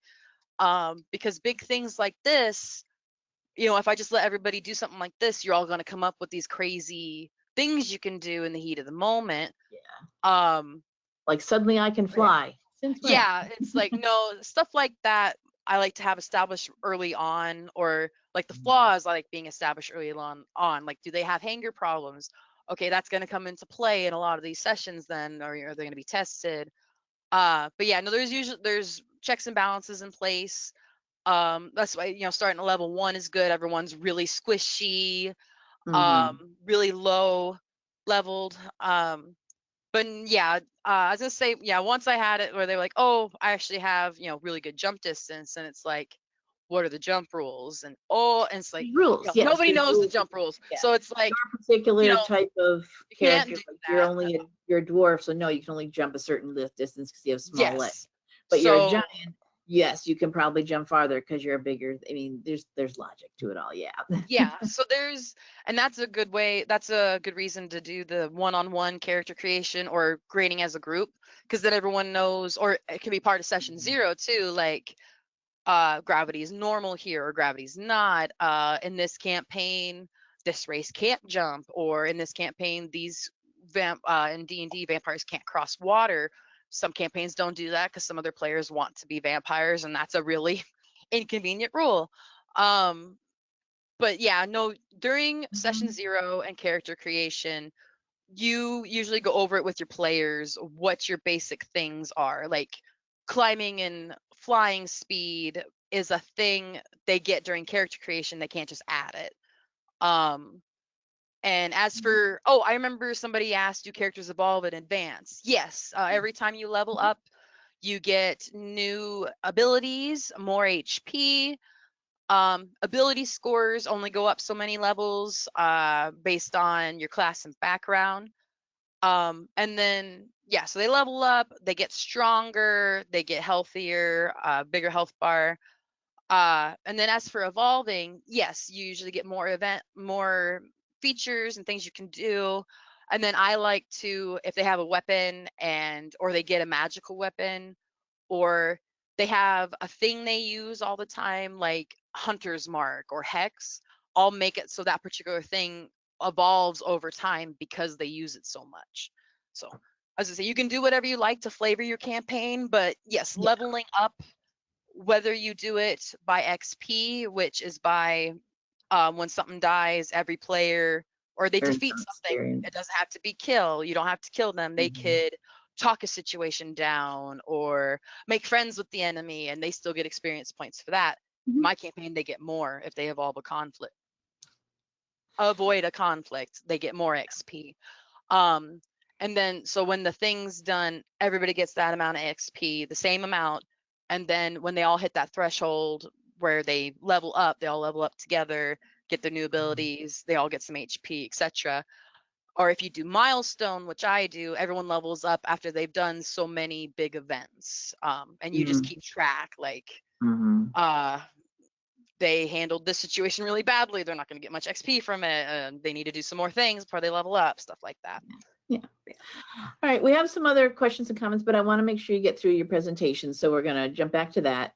because big things like this, if I just let everybody do something like this, you're all going to come up with these crazy things you can do in the heat of the moment. Like suddenly I can fly. It's like, no, stuff like that I like to have established early on, or like the flaws I like being established early on. Like, do they have hanger problems? Okay, that's going to come into play in a lot of these sessions then, or are they going to be tested? But yeah, no, there's checks and balances in place. That's why, starting at level 1 is good. Everyone's really squishy, really low leveled. But I was gonna say, once I had it where they were like, oh, I actually have, really good jump distance, and it's like, what are the jump rules? And it's like, rules. Nobody knows the jump rules. So it's like, your particular type of character, like you're a dwarf, so no, you can only jump a certain distance because you have small legs. But you're a giant. Yes, you can probably jump farther because you're bigger. I mean, there's logic to it all. So and that's a good way. That's a good reason to do the one-on-one character creation or grading as a group, because then everyone knows, or it can be part of session 0 too. Like, gravity is normal here, or gravity's not. In this campaign, this race can't jump, or in this campaign, these in D&D vampires can't cross water. Some campaigns don't do that because some other players want to be vampires, and that's a really inconvenient rule. But during session 0 and character creation, you usually go over it with your players, what your basic things are. Like, climbing and flying speed is a thing they get during character creation. They can't just add it. And as for, I remember somebody asked, do characters evolve in advance? Yes. Every time you level up, you get new abilities, more HP. Ability scores only go up so many levels based on your class and background. And then, so they level up, they get stronger, they get healthier, bigger health bar. And then as for evolving, yes, you usually get more features and things you can do. And then I like to, if they have a weapon or they get a magical weapon, or they have a thing they use all the time, like Hunter's Mark or Hex, I'll make it so that particular thing evolves over time because they use it so much. So as I say, you can do whatever you like to flavor your campaign, but yes, leveling up, whether you do it by XP, which is by when something dies, every player, or they defeat something, it doesn't have to be kill. You don't have to kill them. They could talk a situation down or make friends with the enemy, and they still get experience points for that. My campaign, they get more if they avoid a conflict, they get more XP. And then, so when the thing's done, everybody gets that amount of XP, the same amount. And then when they all hit that threshold, where they level up. They all level up together, get their new abilities. They all get some HP, etc. Or if you do milestone, which I do, everyone levels up after they've done so many big events. And you just keep track, like, they handled this situation really badly. They're not going to get much XP from it. They need to do some more things before they level up, stuff like that. Yeah. All right, we have some other questions and comments, but I want to make sure you get through your presentation, so we're going to jump back to that.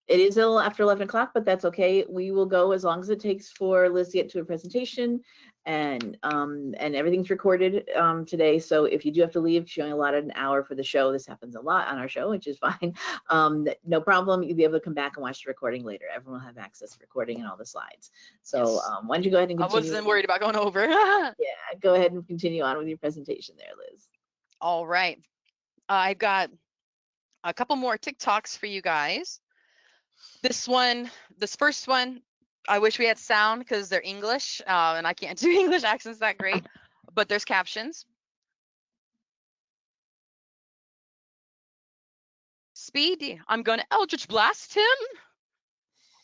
It is a little after 11 o'clock, but that's okay. We will go as long as it takes for Liz to get to a presentation, and everything's recorded today. So if you do have to leave, she only allotted an hour for the show. This happens a lot on our show, which is fine. No problem. You'll be able to come back and watch the recording later. Everyone will have access to recording and all the slides. So Yes. why don't you go ahead and continue? I wasn't worried about going over. Yeah, go ahead and continue on with your presentation there, Liz. All right. I've got a couple more TikToks for you guys. This first one, I wish we had sound because they're English, and I can't do English accents that great, but there's captions. Speed, I'm gonna Eldritch Blast him.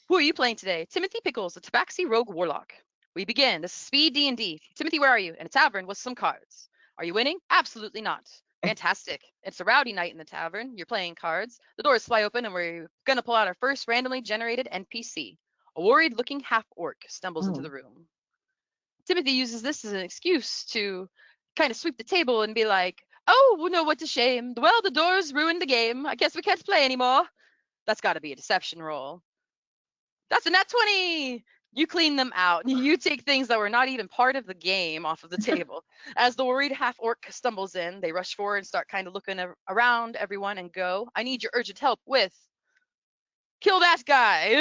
Who are you playing today? Timothy Pickles, a Tabaxi Rogue Warlock. We begin. This is Speed D&D. Timothy, where are you? In a tavern with some cards. Are you winning? Absolutely not. Fantastic. It's a rowdy night in the tavern. You're playing cards. The doors fly open and we're going to pull out our first randomly generated NPC. A worried-looking half-orc stumbles into the room. Timothy uses this as an excuse to kind of sweep the table and be like, oh, no, what a shame. Well, the doors ruined the game. I guess we can't play anymore. That's got to be a deception roll. That's a nat 20. You clean them out. You take things that were not even part of the game off of the table. As the worried half-orc stumbles in, they rush forward and start kind of looking around everyone and go, I need your urgent help with, kill that guy.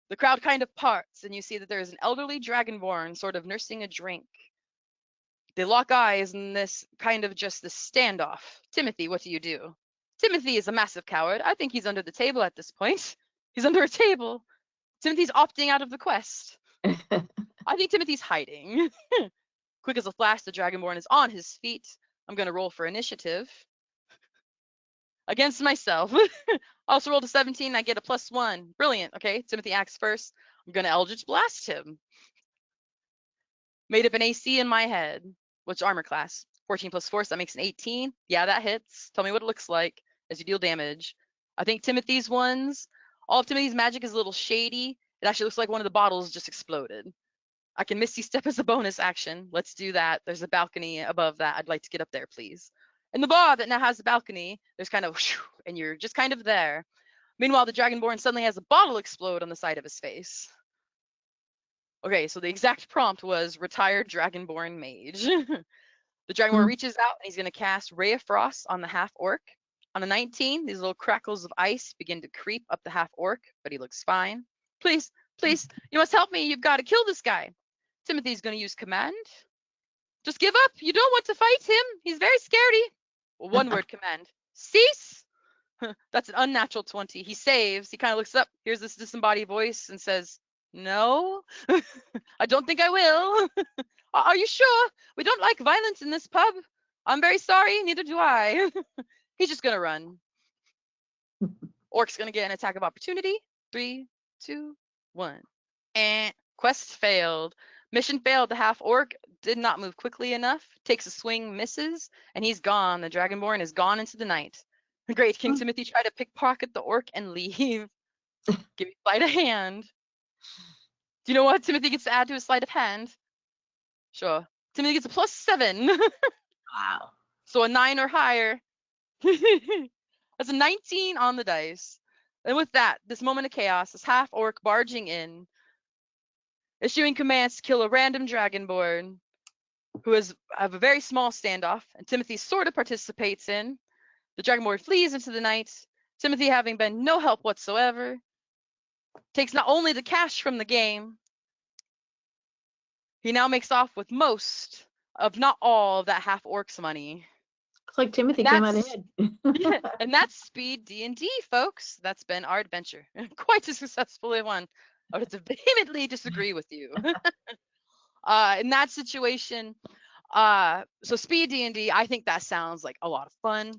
The crowd kind of parts, and you see that there is an elderly dragonborn sort of nursing a drink. They lock eyes in this kind of just this standoff. Timothy, what do you do? Timothy is a massive coward. I think he's under the table at this point. He's under a table. Timothy's opting out of the quest. I think Timothy's hiding. Quick as a flash, the Dragonborn is on his feet. I'm going to roll for initiative. Against myself. I also rolled a 17. I get a +1. Brilliant. Okay, Timothy acts first. I'm going to Eldritch Blast him. Made up an AC in my head. Which armor class? 14 + 4, so that makes an 18. Yeah, that hits. Tell me what it looks like as you deal damage. I think Timothy's ones, all of Timothy's magic is a little shady. It actually looks like one of the bottles just exploded. I can Misty Step as a bonus action. Let's do that. There's a balcony above that. I'd like to get up there, please. In the bar that now has the balcony, there's kind of, and you're just kind of there. Meanwhile, the Dragonborn suddenly has a bottle explode on the side of his face. Okay, so the exact prompt was retired Dragonborn mage. The Dragonborn reaches out and he's going to cast Ray of Frost on the half-orc. On a 19, these little crackles of ice begin to creep up the half-orc, but he looks fine. Please, please, you must help me. You've got to kill this guy. Timothy's going to use command. Just give up. You don't want to fight him. He's very scaredy. One word command. Cease. That's an unnatural 20. He saves. He kind of looks up, hears this disembodied voice and says, no, I don't think I will. Are you sure? We don't like violence in this pub. I'm very sorry. Neither do I. He's just going to run. Orc's going to get an attack of opportunity. 3, 2, 1. And quest failed. Mission failed. The half-orc did not move quickly enough. Takes a swing, misses, and he's gone. The Dragonborn is gone into the night. Great. King Timothy tried to pickpocket the orc and leave. Give me sleight of hand. Do you know what Timothy gets to add to his sleight of hand? Sure. Timothy gets a +7. Wow. So a 9 or higher. That's a 19 on the dice. And with that, this moment of chaos, this half-orc barging in, issuing commands to kill a random Dragonborn who have a very small standoff, and Timothy sort of participates in. The Dragonborn flees into the night. Timothy, having been no help whatsoever, takes not only the cash from the game, he now makes off with most of not all of that half-orc's money. Looks like Timothy came out ahead. Yeah, and that's Speed D&D, folks. That's been our adventure. Quite a successful one. I would vehemently disagree with you. In that situation, so Speed D&D, I think that sounds like a lot of fun.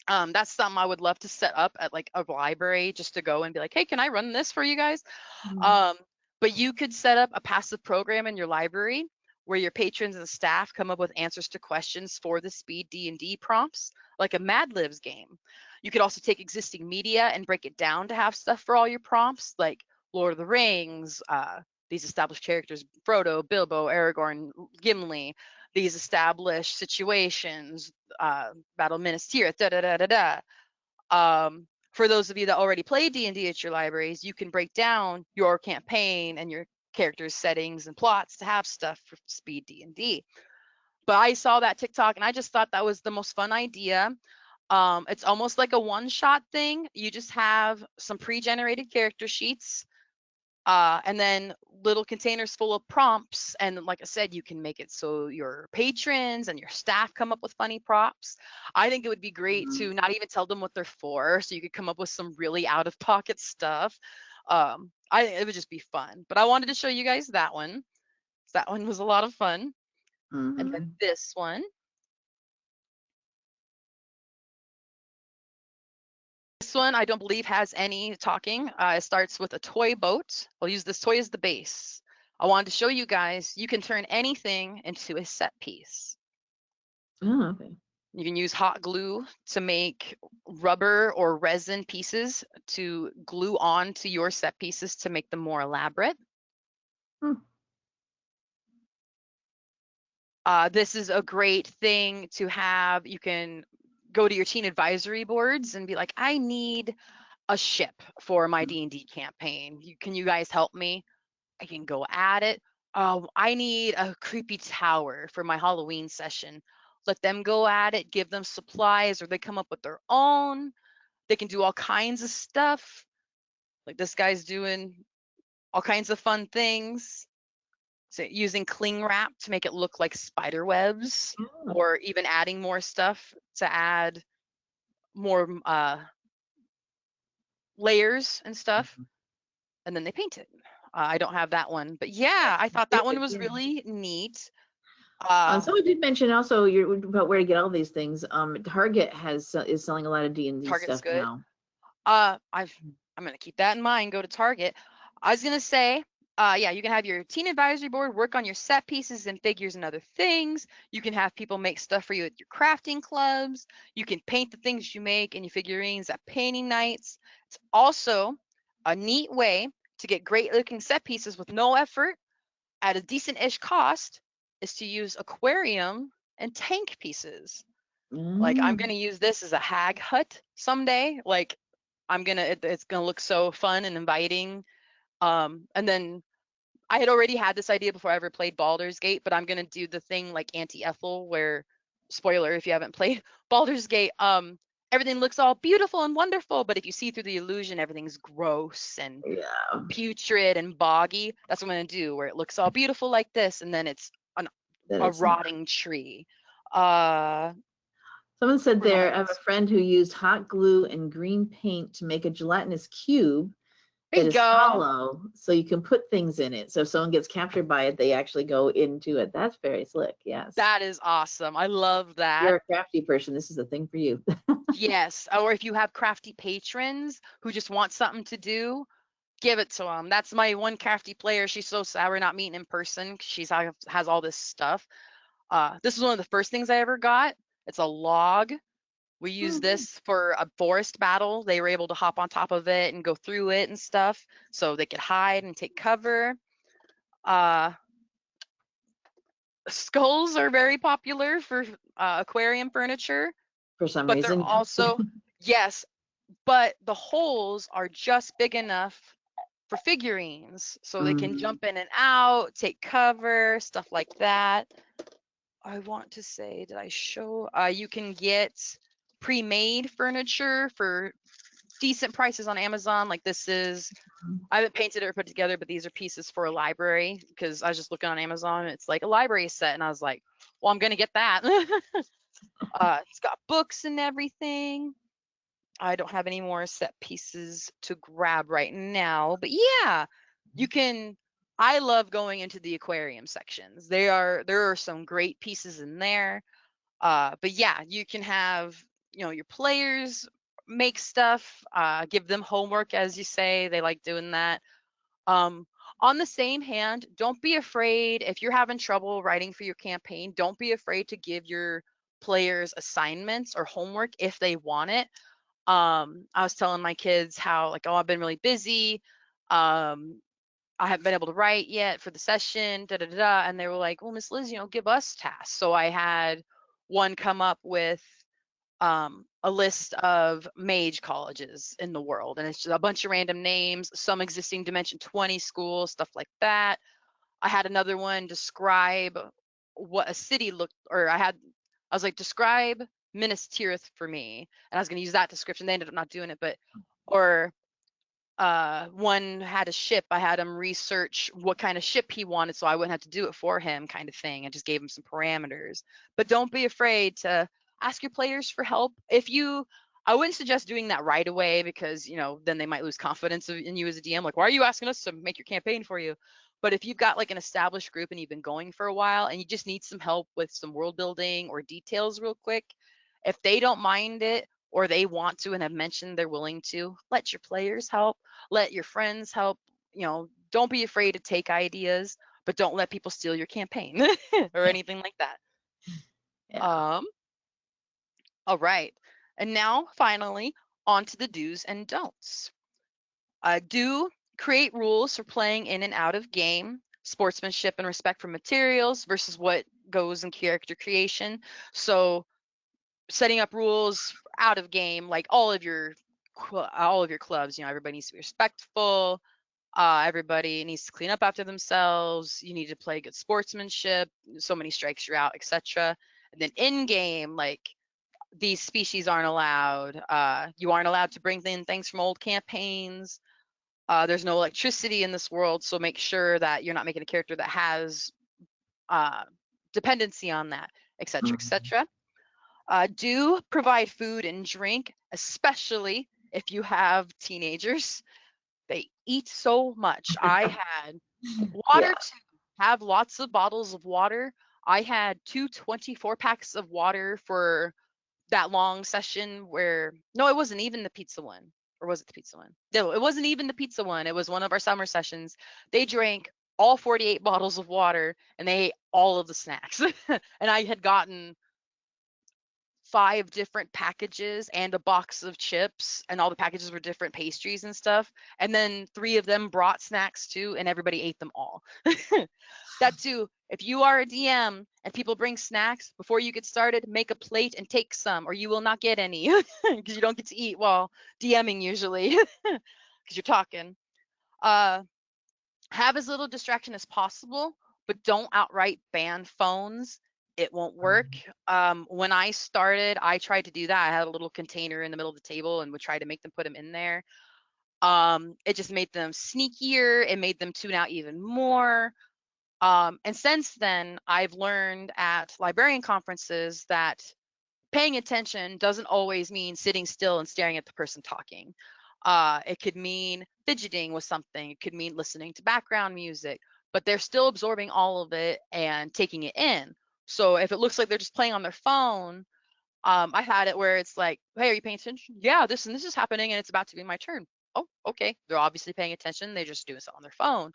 That's something I would love to set up at like a library, just to go and be like, hey, can I run this for you guys? But you could set up a passive program in your library where your patrons and staff come up with answers to questions for the speed D&D prompts, like a Mad Libs game. You could also take existing media and break it down to have stuff for all your prompts, like Lord of the Rings, these established characters, Frodo, Bilbo, Aragorn, Gimli, these established situations, Battle Minas Tirith, da da da da da. For those of you that already play D&D at your libraries, you can break down your campaign and your characters' settings and plots to have stuff for speed D&D. But I saw that TikTok and I just thought that was the most fun idea. It's almost like a one-shot thing. You just have some pre-generated character sheets, and then little containers full of prompts. And like I said, you can make it so your patrons and your staff come up with funny props. I think it would be great to not even tell them what they're for, so you could come up with some really out-of-pocket stuff. It would just be fun. But I wanted to show you guys that one. That one was a lot of fun. And then this one. This one I don't believe has any talking. It starts with a toy boat. I'll use this toy as the base. I wanted to show you guys you can turn anything into a set piece. Oh, okay. You can use hot glue to make rubber or resin pieces to glue on to your set pieces to make them more elaborate. This is a great thing to have. You can go to your teen advisory boards and be like, I need a ship for my D&D campaign. Can you guys help me? I can go at it. I need a creepy tower for my Halloween session. Let them go at it, give them supplies, or they come up with their own. They can do all kinds of stuff. Like this guy's doing all kinds of fun things. So using cling wrap to make it look like spider webs, or even adding more stuff to add more layers and stuff. And then they paint it. I don't have that one, but yeah, I thought that one was really neat. Someone did mention also about where to get all these things. Target is selling a lot of D&D stuff good. now. I'm gonna keep that in mind. Go to Target. I was gonna say, yeah, you can have your teen advisory board work on your set pieces and figures and other things. You can have people make stuff for you at your crafting clubs. You can paint the things you make and your figurines at painting nights. It's also a neat way to get great looking set pieces with no effort at a decent-ish cost is to use aquarium and tank pieces. Like I'm gonna use this as a hag hut someday. Like it's gonna look so fun and inviting. And then I had already had this idea before I ever played Baldur's Gate, but I'm gonna do the thing like Auntie Ethel, where, spoiler if you haven't played Baldur's Gate, everything looks all beautiful and wonderful, but if you see through the illusion, everything's gross and putrid and boggy. That's what I'm gonna do, where it looks all beautiful like this, and then it's a rotting tree. Someone said there, I have a friend who used hot glue and green paint to make a gelatinous cube that is hollow, so you can put things in it. So if someone gets captured by it, they actually go into it. That's very slick. Yes. That is awesome. I love that. You're a crafty person. This is a thing for you. Yes. Or if you have crafty patrons who just want something to do, give it to them. That's my one crafty player. She's so sad we're not meeting in person. She has all this stuff. This is one of the first things I ever got. It's a log. We use this for a forest battle. They were able to hop on top of it and go through it and stuff, so they could hide and take cover. Skulls are very popular for aquarium furniture. For some reason. But they're also, yes, but the holes are just big enough for figurines, so they can jump in and out, take cover, stuff like that. I want to say, did I show? You can get pre-made furniture for decent prices on Amazon. Like this is, I haven't painted or put together, but these are pieces for a library, because I was just looking on Amazon. It's like a library set, and I was like, well, I'm gonna get that. It's got books and everything. I don't have any more set pieces to grab right now, but yeah, you can. I love going into the aquarium sections. There are some great pieces in there. But yeah, you can have your players make stuff, give them homework, as you say. They like doing that. On the same hand, don't be afraid if you're having trouble writing for your campaign. Don't be afraid to give your players assignments or homework if they want it. I was telling my kids how, like, oh, I've been really busy. I haven't been able to write yet for the session, da da da, da. And they were like, well, Miss Liz, give us tasks. So I had one come up with a list of mage colleges in the world, and it's just a bunch of random names, some existing Dimension 20 schools, stuff like that. I had another one describe what a city looked, or I was like, describe Minas Tirith for me, and I was going to use that description. They ended up not doing it, but or one had a ship. I had him research what kind of ship he wanted so I wouldn't have to do it for him, kind of thing. I just gave him some parameters. But don't be afraid to ask your players for help. I wouldn't suggest doing that right away, because then they might lose confidence in you as a DM. Like, why are you asking us to make your campaign for you? But if you've got like an established group and you've been going for a while and you just need some help with some world building or details real quick, if they don't mind it, or they want to and have mentioned they're willing to, let your players help, let your friends help. Don't be afraid to take ideas, but don't let people steal your campaign or anything like that. Yeah. All right. And now finally, on to the do's and don'ts. Do create rules for playing in and out of game, sportsmanship and respect for materials versus what goes in character creation. So setting up rules out of game, like all of your clubs, everybody needs to be respectful. Everybody needs to clean up after themselves. You need to play good sportsmanship. So many strikes you're out, etc. And then in game, like, these species aren't allowed. You aren't allowed to bring in things from old campaigns. There's no electricity in this world, so make sure that you're not making a character that has dependency on that, etc., etc. Do provide food and drink, especially if you have teenagers. They eat so much. I had water Yeah. to have lots of bottles of water. I had 24 packs of water for that long session where, no, it wasn't even the pizza one. Or was it the pizza one? No, it wasn't even the pizza one. It was one of our summer sessions. They drank all 48 bottles of water and they ate all of the snacks. And I had gotten 5 different packages and a box of chips, and all the packages were different pastries and stuff. And then 3 of them brought snacks too, and everybody ate them all. That too, if you are a DM and people bring snacks, before you get started, make a plate and take some, or you will not get any, because you don't get to eat while DMing usually, because you're talking. Have as little distraction as possible, but don't outright ban phones. It won't work. When I started, I tried to do that. I had a little container in the middle of the table and would try to make them put them in there. It just made them sneakier. It made them tune out even more. And since then, I've learned at librarian conferences that paying attention doesn't always mean sitting still and staring at the person talking. It could mean fidgeting with something. It could mean listening to background music, but they're still absorbing all of it and taking it in. So if it looks like they're just playing on their phone, I had it where it's like, hey, are you paying attention? Yeah, this and this is happening and it's about to be my turn. Oh, okay. They're obviously paying attention. They're just doing it on their phone.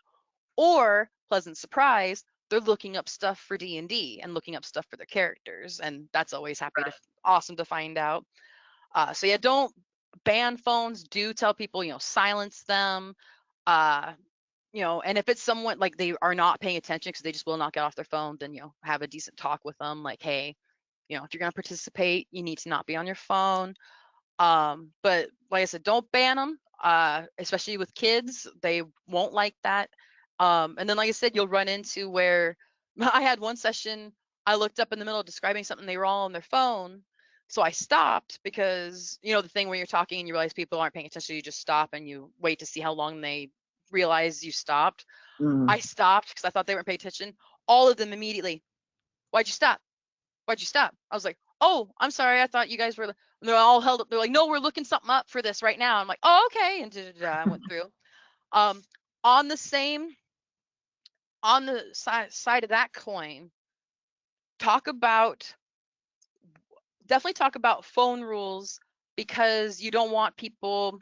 Or, pleasant surprise, they're looking up stuff for D&D and looking up stuff for their characters, and that's always awesome to find out. So yeah, don't ban phones. Do tell people, silence them. And if it's someone like they are not paying attention because they just will not get off their phone, then have a decent talk with them. Like, hey, if you're gonna participate, you need to not be on your phone. But like I said, don't ban them. Especially with kids, they won't like that. And then, like I said, you'll run into where I had one session, I looked up in the middle describing something, they were all on their phone. So I stopped because, the thing where you're talking and you realize people aren't paying attention, you just stop and you wait to see how long they realize you stopped. I stopped because I thought they weren't paying attention. All of them immediately, why'd you stop? Why'd you stop? I was like, oh, I'm sorry. I thought you guys were, and they're all held up. They're like, no, we're looking something up for this right now. I'm like, oh, okay. And I went through. On the side of that coin, talk about definitely talk about phone rules, because you don't want people,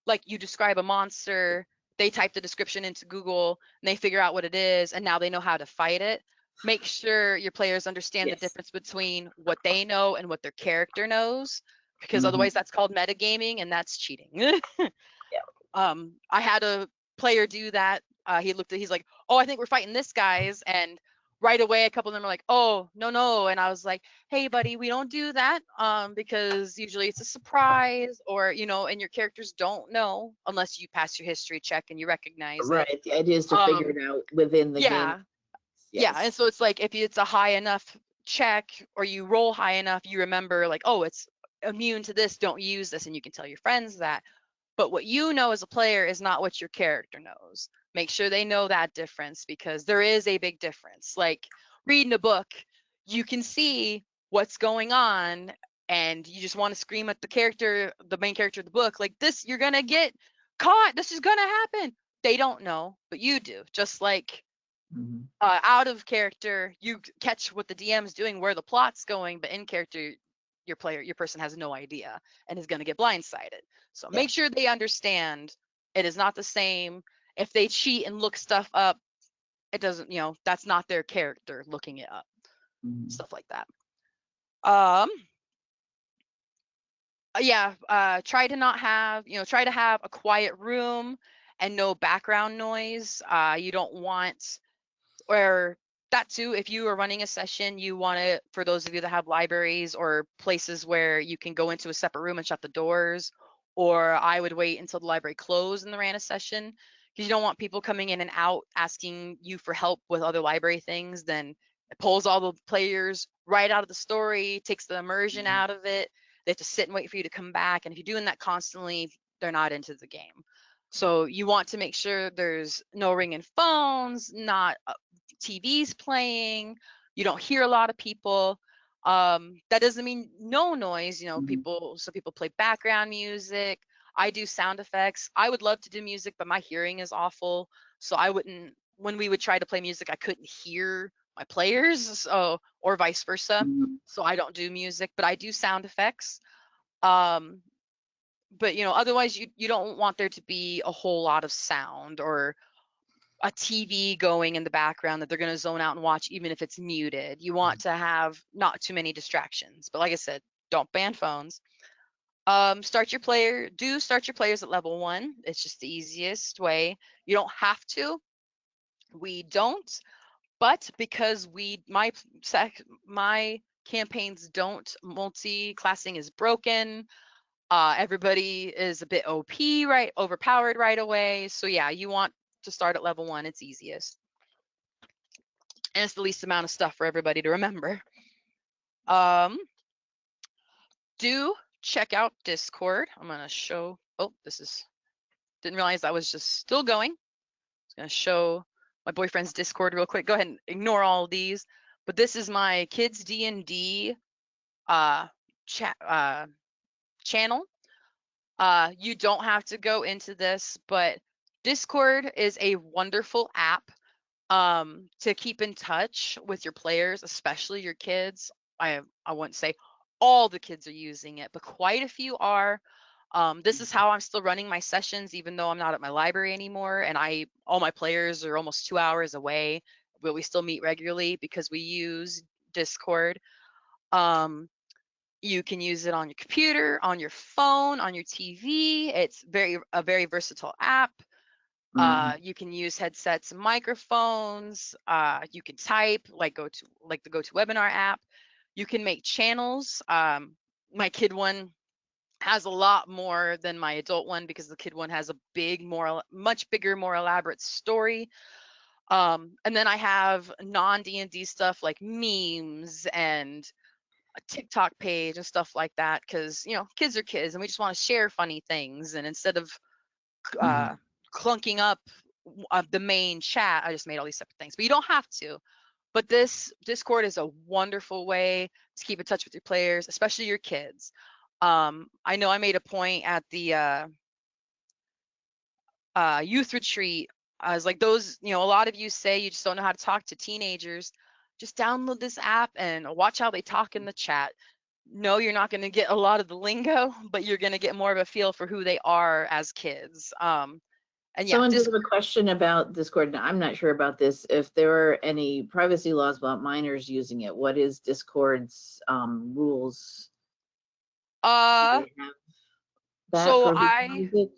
like, you describe a monster, they type the description into Google and they figure out what it is, and now they know how to fight it. Make sure your players understand the Yes. difference between what they know and what their character knows, because Mhm. otherwise that's called metagaming, and that's cheating. Yeah. I had a player do that. He's like, oh, I think we're fighting this guys. And right away, a couple of them are like, oh, no, no. And I was like, hey, buddy, we don't do that, because usually it's a surprise, or, and your characters don't know unless you pass your history check and you recognize it. Right. The idea is to figure it out within the game. Yeah. Yeah. Yes. And so it's like, if it's a high enough check or you roll high enough, you remember, like, oh, it's immune to this, don't use this. And you can tell your friends that. But what you know as a player is not what your character knows. Make sure they know that difference, because there is a big difference. Like, reading a book, you can see what's going on and you just want to scream at the main character of the book, like, this, you're going to get caught. This is going to happen. They don't know, but you do. Just like Mhm. out of character, you catch what the DM's doing, where the plot's going, but in character, your person has no idea and is going to get blindsided. So Yeah. make sure they understand it is not the same. If they cheat and look stuff up, it doesn't, that's not their character looking it up. Mhm. Stuff like that. Um, yeah, try to have a quiet room and no background noise. You don't want, or that too, if you are running a session, you want to, for those of you that have libraries or places where you can go into a separate room and shut the doors, or I would wait until the library closed and then ran a session, because you don't want people coming in and out asking you for help with other library things. Then it pulls all the players right out of the story, takes the immersion Mhm. out of it. They have to sit and wait for you to come back, and if you're doing that constantly, they're not into the game. So you want to make sure there's no ringing phones, not TV's playing, you don't hear a lot of people. That doesn't mean no noise, Mhm. some people play background music. I do sound effects. I would love to do music, but my hearing is awful. So I wouldn't, when we would try to play music, I couldn't hear my players, so, or vice versa. Mhm. So I don't do music, but I do sound effects. Um, but otherwise you don't want there to be a whole lot of sound or a TV going in the background that they're going to zone out and watch, even if it's muted. You want to have not too many distractions. But like I said, don't ban phones. Start your players at level 1. It's just the easiest way. You don't have to. We don't, but because my campaigns don't, multi-classing is broken. Everybody is a bit OP, right? Overpowered right away. So yeah, you want to start at level 1. It's easiest. And it's the least amount of stuff for everybody to remember. Do check out Discord. I'm going to show, didn't realize I was just still going. I'm going to show my boyfriend's Discord real quick. Go ahead and ignore all of these. But this is my kids D&D channel. You don't have to go into this, but Discord is a wonderful app to keep in touch with your players, especially your kids. I wouldn't say all the kids are using it, but quite a few are. This is how I'm still running my sessions, even though I'm not at my library anymore, and all my players are almost 2 hours away, but we still meet regularly because we use Discord. You can use it on your computer, on your phone, on your TV. It's a very versatile app. Mhm. You can use headsets and microphones. You can type, like the GoToWebinar app. You can make channels. My kid one has a lot more than my adult one, because the kid one has much bigger, more elaborate story. And then I have non-D&D stuff like memes and a TikTok page and stuff like that, because kids are kids and we just want to share funny things. And instead of Mhm. clunking up the main chat, I just made all these separate things. But you don't have to. But this Discord is a wonderful way to keep in touch with your players, especially your kids. I know I made a point at the youth retreat. I was like, a lot of you say you just don't know how to talk to teenagers. Just download this app and watch how they talk in the chat. no, you're not going to get a lot of the lingo, but you're going to get more of a feel for who they are as kids. And yeah, Someone did have a question about Discord. Now, I'm not sure about this. If there are any privacy laws about minors using it, what is Discord's rules? Do they have that so for who can use it?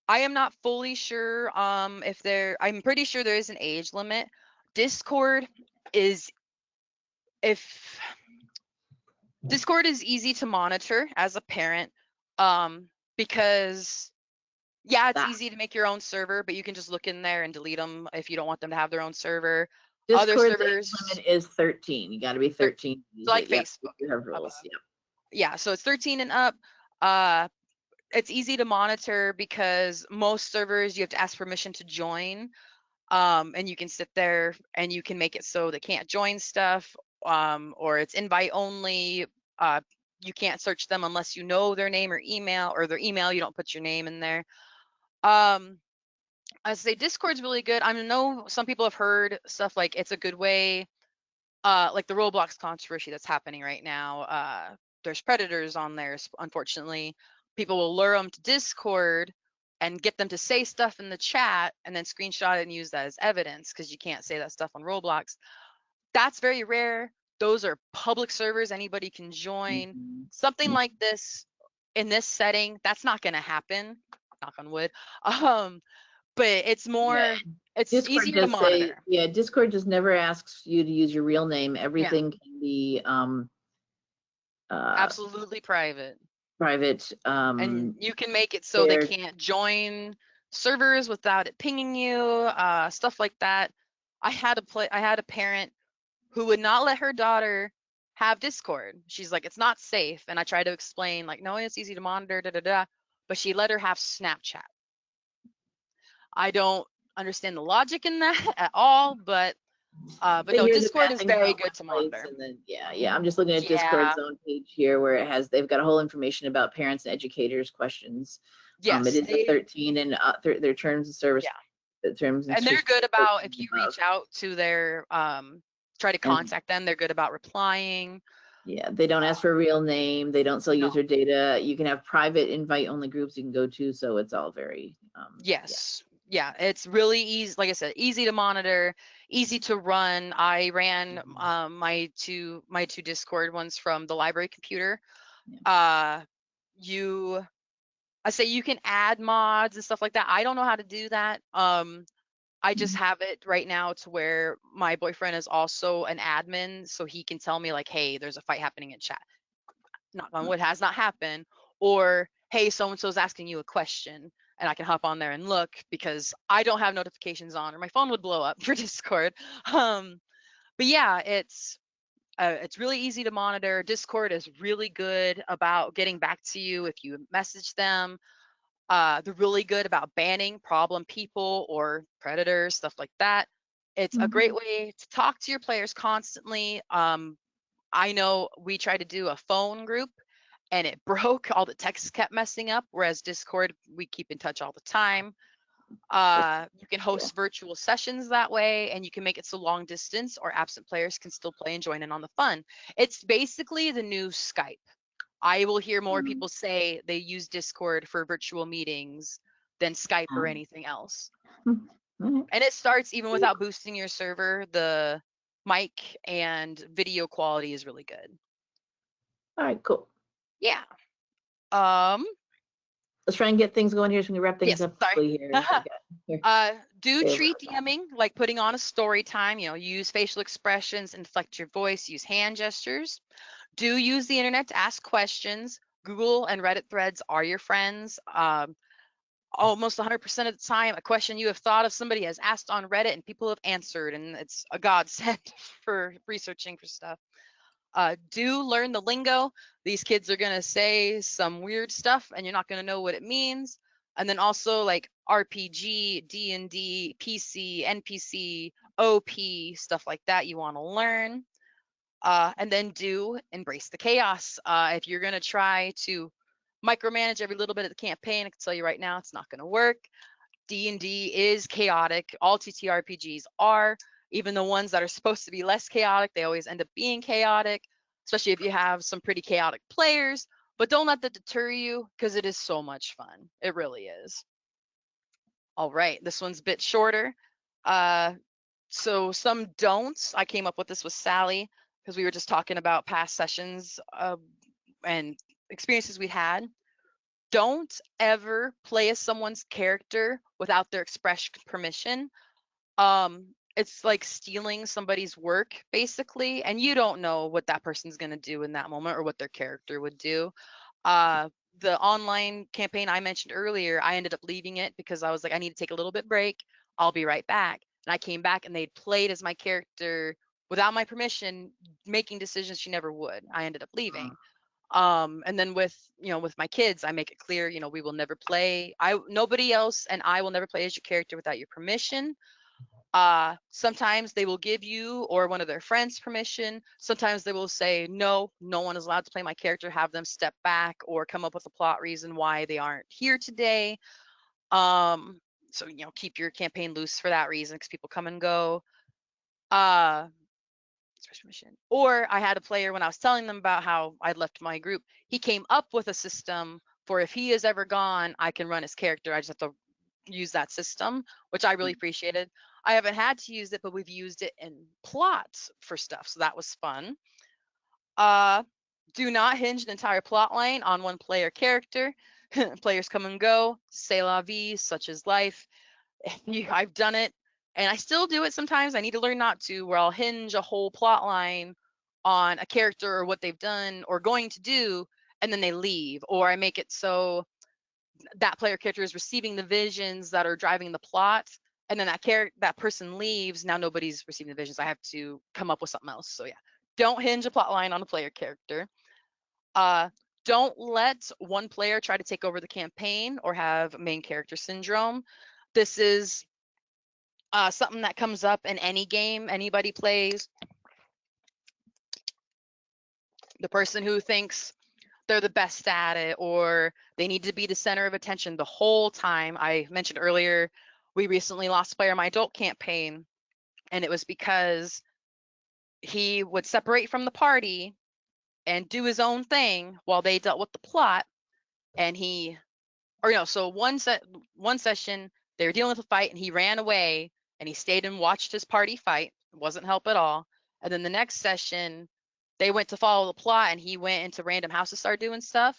I am not fully sure if I'm pretty sure there is an age limit. Discord is if Discord is easy to monitor as a parent because yeah, it's easy to make your own server, but you can just look in there and delete them if you don't want them to have their own server. Other Discord's age servers limit is 13. You got to be 13 to use like it. Yep, Facebook. you have rules. Yep. Yeah, so it's 13 and up. It's easy to monitor because most servers you have to ask permission to join. And you can sit there and you can make it so they can't join stuff, or it's invite only. You can't search them unless you know their name or email, or their email, you don't put your name in there. I say Discord's really good. I know some people have heard stuff like it's a good way, like the Roblox controversy that's happening right now. There's predators on there, unfortunately. People will lure them to Discord and get them to say stuff in the chat and then screenshot it and use that as evidence because you can't say that stuff on Roblox. That's very rare. Those are public servers, anybody can join. Something like this in this setting, that's not going to happen. Knock on wood. But it's more, it's Discord easier to monitor. Discord just never asks you to use your real name. Everything can be absolutely private. And you can make it so they can't join servers without it pinging you, stuff like that. I had a parent who would not let her daughter have Discord. She's like, it's not safe. And I tried to explain, like, no, it's easy to monitor, but she let her have Snapchat. I don't understand the logic in that at all, but no, Discord is very good to monitor. And then, I'm just looking at Discord's own page here where they've got a whole information about parents and educators questions. Yes, it is a 13 and their terms of service. Yeah. And they're good about if you reach out to their try to contact them, they're good about replying. Yeah, they don't ask for a real name. They don't sell user data. You can have private invite-only groups you can go to, so it's all very yes. Yeah, it's really easy. Like I said, easy to monitor, easy to run. I ran my two Discord ones from the library computer. I say you can add mods and stuff like that. I don't know how to do that. I just have it right now to where my boyfriend is also an admin, so he can tell me like, hey, there's a fight happening in chat. Knock on wood, has not happened. Or, hey, so-and-so's asking you a question, and I can hop on there and look because I don't have notifications on, or my phone would blow up for Discord. But yeah, it's really easy to monitor. Discord is really good about getting back to you if you message them. They're really good about banning problem people or predators, stuff like that. It's a great way to talk to your players constantly. I know we tried to do a phone group and it broke. All the text kept messing up, whereas Discord, we keep in touch all the time. You can host virtual sessions that way, and you can make it so long distance or absent players can still play and join in on the fun. It's basically the new Skype. I will hear more people say they use Discord for virtual meetings than Skype or anything else. And it starts even without boosting your server. The mic and video quality is really good. All right, cool. Yeah. Let's try and get things going here so we can wrap things up quickly here. Do treat DMing like putting on a story time. Use facial expressions, inflect your voice, use hand gestures. Do use the internet to ask questions. Google and Reddit threads are your friends. Almost 100% of the time, a question you have thought of somebody has asked on Reddit and people have answered, and it's a godsend for researching for stuff. Do learn the lingo. These kids are going to say some weird stuff and you're not going to know what it means. And then also like RPG, D&D, PC, NPC, OP, stuff like that you want to learn. And then do embrace the chaos. If you're going to try to micromanage every little bit of the campaign, I can tell you right now, it's not going to work. D&D is chaotic. All TTRPGs are. Even the ones that are supposed to be less chaotic, they always end up being chaotic. especially if you have some pretty chaotic players. But don't let that deter you, because it is so much fun. It really is. All right, this one's a bit shorter. So some don'ts. I came up with this with Sally because we were just talking about past sessions and experiences we had. Don't ever play as someone's character without their express permission. It's like stealing somebody's work, basically, and you don't know what that person's going to do in that moment or what their character would do. The online campaign I mentioned earlier, I ended up leaving it because I was like, I need to take a little bit break. I'll be right back. And I came back and they'd played as my character without my permission, making decisions she never would. I ended up leaving. And then with my kids, I make it clear, we will never play. Nobody else and I will never play as your character without your permission. Sometimes they will give you or one of their friends permission. Sometimes they will say, no one is allowed to play my character, have them step back or come up with a plot reason why they aren't here today. So, keep your campaign loose for that reason, because people come and go. Permission. Or I had a player, when I was telling them about how I'd left my group, he came up with a system for if he is ever gone, I can run his character. I just have to use that system, which I really appreciated. I haven't had to use it, but we've used it in plots for stuff, so that was fun. Do not hinge an entire plot line on one player character. Players come and go, c'est la vie, such is life. I've done it, and I still do it sometimes. I need to learn not to, where I'll hinge a whole plot line on a character or what they've done or going to do, and then they leave. Or I make it so that player character is receiving the visions that are driving the plot, and then that person leaves. Now nobody's receiving the visions. I have to come up with something else. So yeah, don't hinge a plot line on a player character. Don't let one player try to take over the campaign or have main character syndrome. This is something that comes up in any game anybody plays. The person who thinks they're the best at it, or they need to be the center of attention the whole time. I mentioned earlier, we recently lost a player in my adult campaign, and it was because he would separate from the party and do his own thing while they dealt with the plot. And so one session they were dealing with a fight and he ran away and he stayed and watched his party fight. It wasn't help at all. And then the next session they went to follow the plot and he went into random houses, started doing stuff.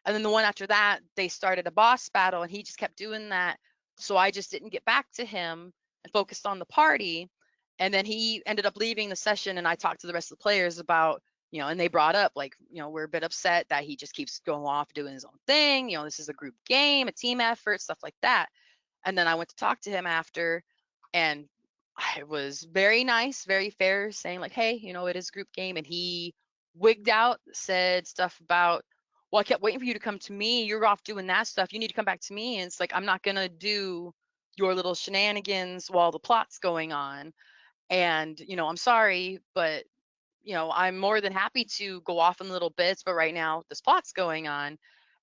And then the one after that, they started a boss battle and he just kept doing that. So I just didn't get back to him and focused on the party. And then he ended up leaving the session, and I talked to the rest of the players about, and they brought up, like, we're a bit upset that he just keeps going off doing his own thing. This is a group game, a team effort, stuff like that. And then I went to talk to him after, and I was very nice, very fair, saying like, hey, it is a group game. And he wigged out, said stuff about, well, I kept waiting for you to come to me. You're off doing that stuff. You need to come back to me. And it's like, I'm not going to do your little shenanigans while the plot's going on. And, I'm sorry, but, I'm more than happy to go off in little bits. But right now, this plot's going on.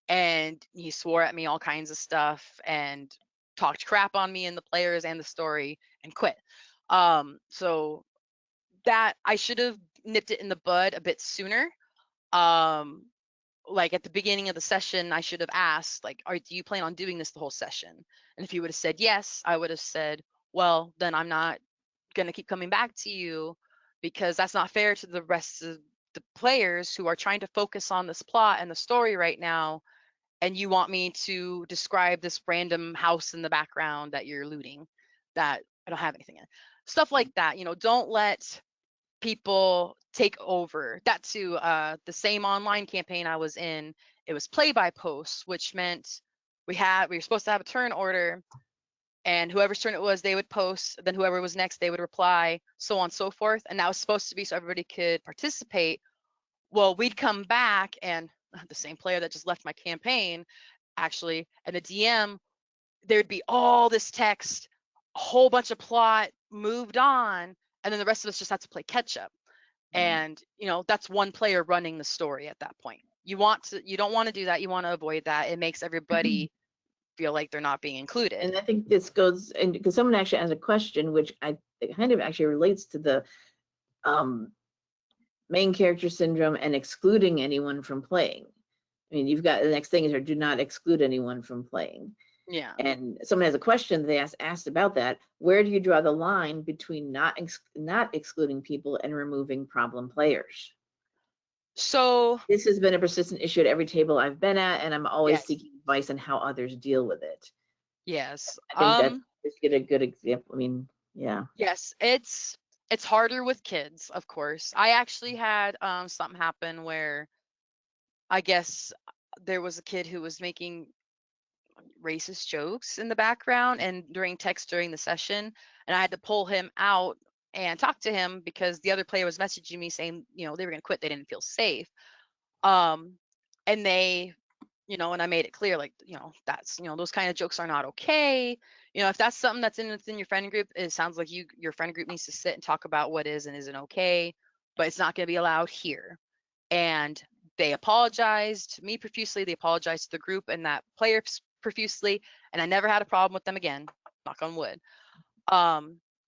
And he swore at me all kinds of stuff and talked crap on me and the players and the story and quit. So that I should have nipped it in the bud a bit sooner. Like at the beginning of the session, I should have asked, like, do you plan on doing this the whole session? And if he would have said yes, I would have said, well, then I'm not going to keep coming back to you, because that's not fair to the rest of the players who are trying to focus on this plot and the story right now. And you want me to describe this random house in the background that you're looting that I don't have anything in. Stuff like that. Don't let people take over. That too, the same online campaign I was in, it was play by posts, which meant we were supposed to have a turn order, and whoever's turn it was, they would post, then whoever was next, they would reply, so on and so forth. And that was supposed to be so everybody could participate. Well, we'd come back, and the same player that just left my campaign, actually, and the DM, there'd be all this text, a whole bunch of plot, moved on, and then the rest of us just had to play catch up. And that's one player running the story at that point. You don't want to do that. You want to avoid that. It makes everybody feel like they're not being included. And I think this goes, and because someone actually has a question, which it kind of actually relates to the main character syndrome and excluding anyone from playing. I mean, you've got the next thing is do not exclude anyone from playing. Yeah. And someone has a question they asked about that. Where do you draw the line between not excluding people and removing problem players? So this has been a persistent issue at every table I've been at, and I'm always yes, seeking advice on how others deal with it. yes. I think that's just get a good example. I mean, yeah. Yes, it's harder with kids, of course. I actually had something happen where I guess there was a kid who was making racist jokes in the background and during the session, and I had to pull him out and talk to him because the other player was messaging me saying, you know, they were going to quit, they didn't feel safe. Um and they, you know, and I made it clear, like, you know, that's, you know, those kind of jokes are not okay. You know, if that's something that's within your friend group, it sounds like your friend group needs to sit and talk about what is and isn't okay, but it's not going to be allowed here. And they apologized to me profusely, they apologized to the group and that player profusely, and I never had a problem with them again, knock on wood.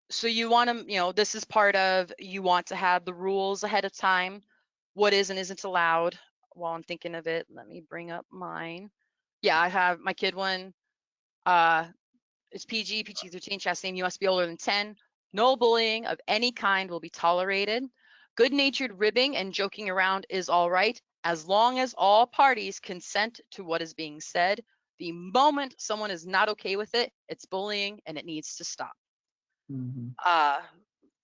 So you want to, you know, this is part of, you want to have the rules ahead of time, what is and isn't allowed. While I'm thinking of it, let me bring up mine. Yeah, I have my kid one. It's PG 13, chast name, you must be older than 10. No bullying of any kind will be tolerated. Good-natured ribbing and joking around is all right, as long as all parties consent to what is being said. The moment someone is not okay with it, it's bullying and it needs to stop.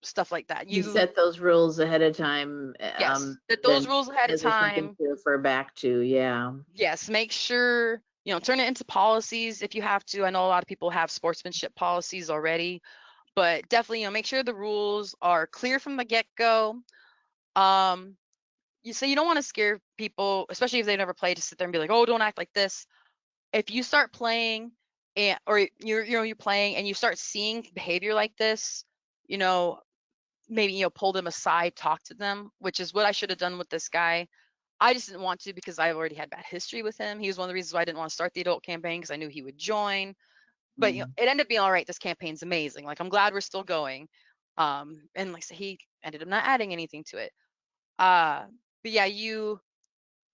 Stuff like that. You set those rules ahead of time. Yes, set those rules ahead of time. To refer back to, yeah. Yes, make sure, you know, turn it into policies if you have to. I know a lot of people have sportsmanship policies already, but definitely, you know, make sure the rules are clear from the get-go. You don't want to scare people, especially if they've never played, to sit there and be like, oh, don't act like this. If you start playing or you're playing and you start seeing behavior like this, you know, maybe, you know, pull them aside, talk to them, which is what I should have done with this guy. I just didn't want to because I already had bad history with him. He was one of the reasons why I didn't want to start the adult campaign, because I knew he would join. But you know, it ended up being all right. This campaign's amazing. Like, I'm glad we're still going. And like I said, he ended up not adding anything to it. But yeah, you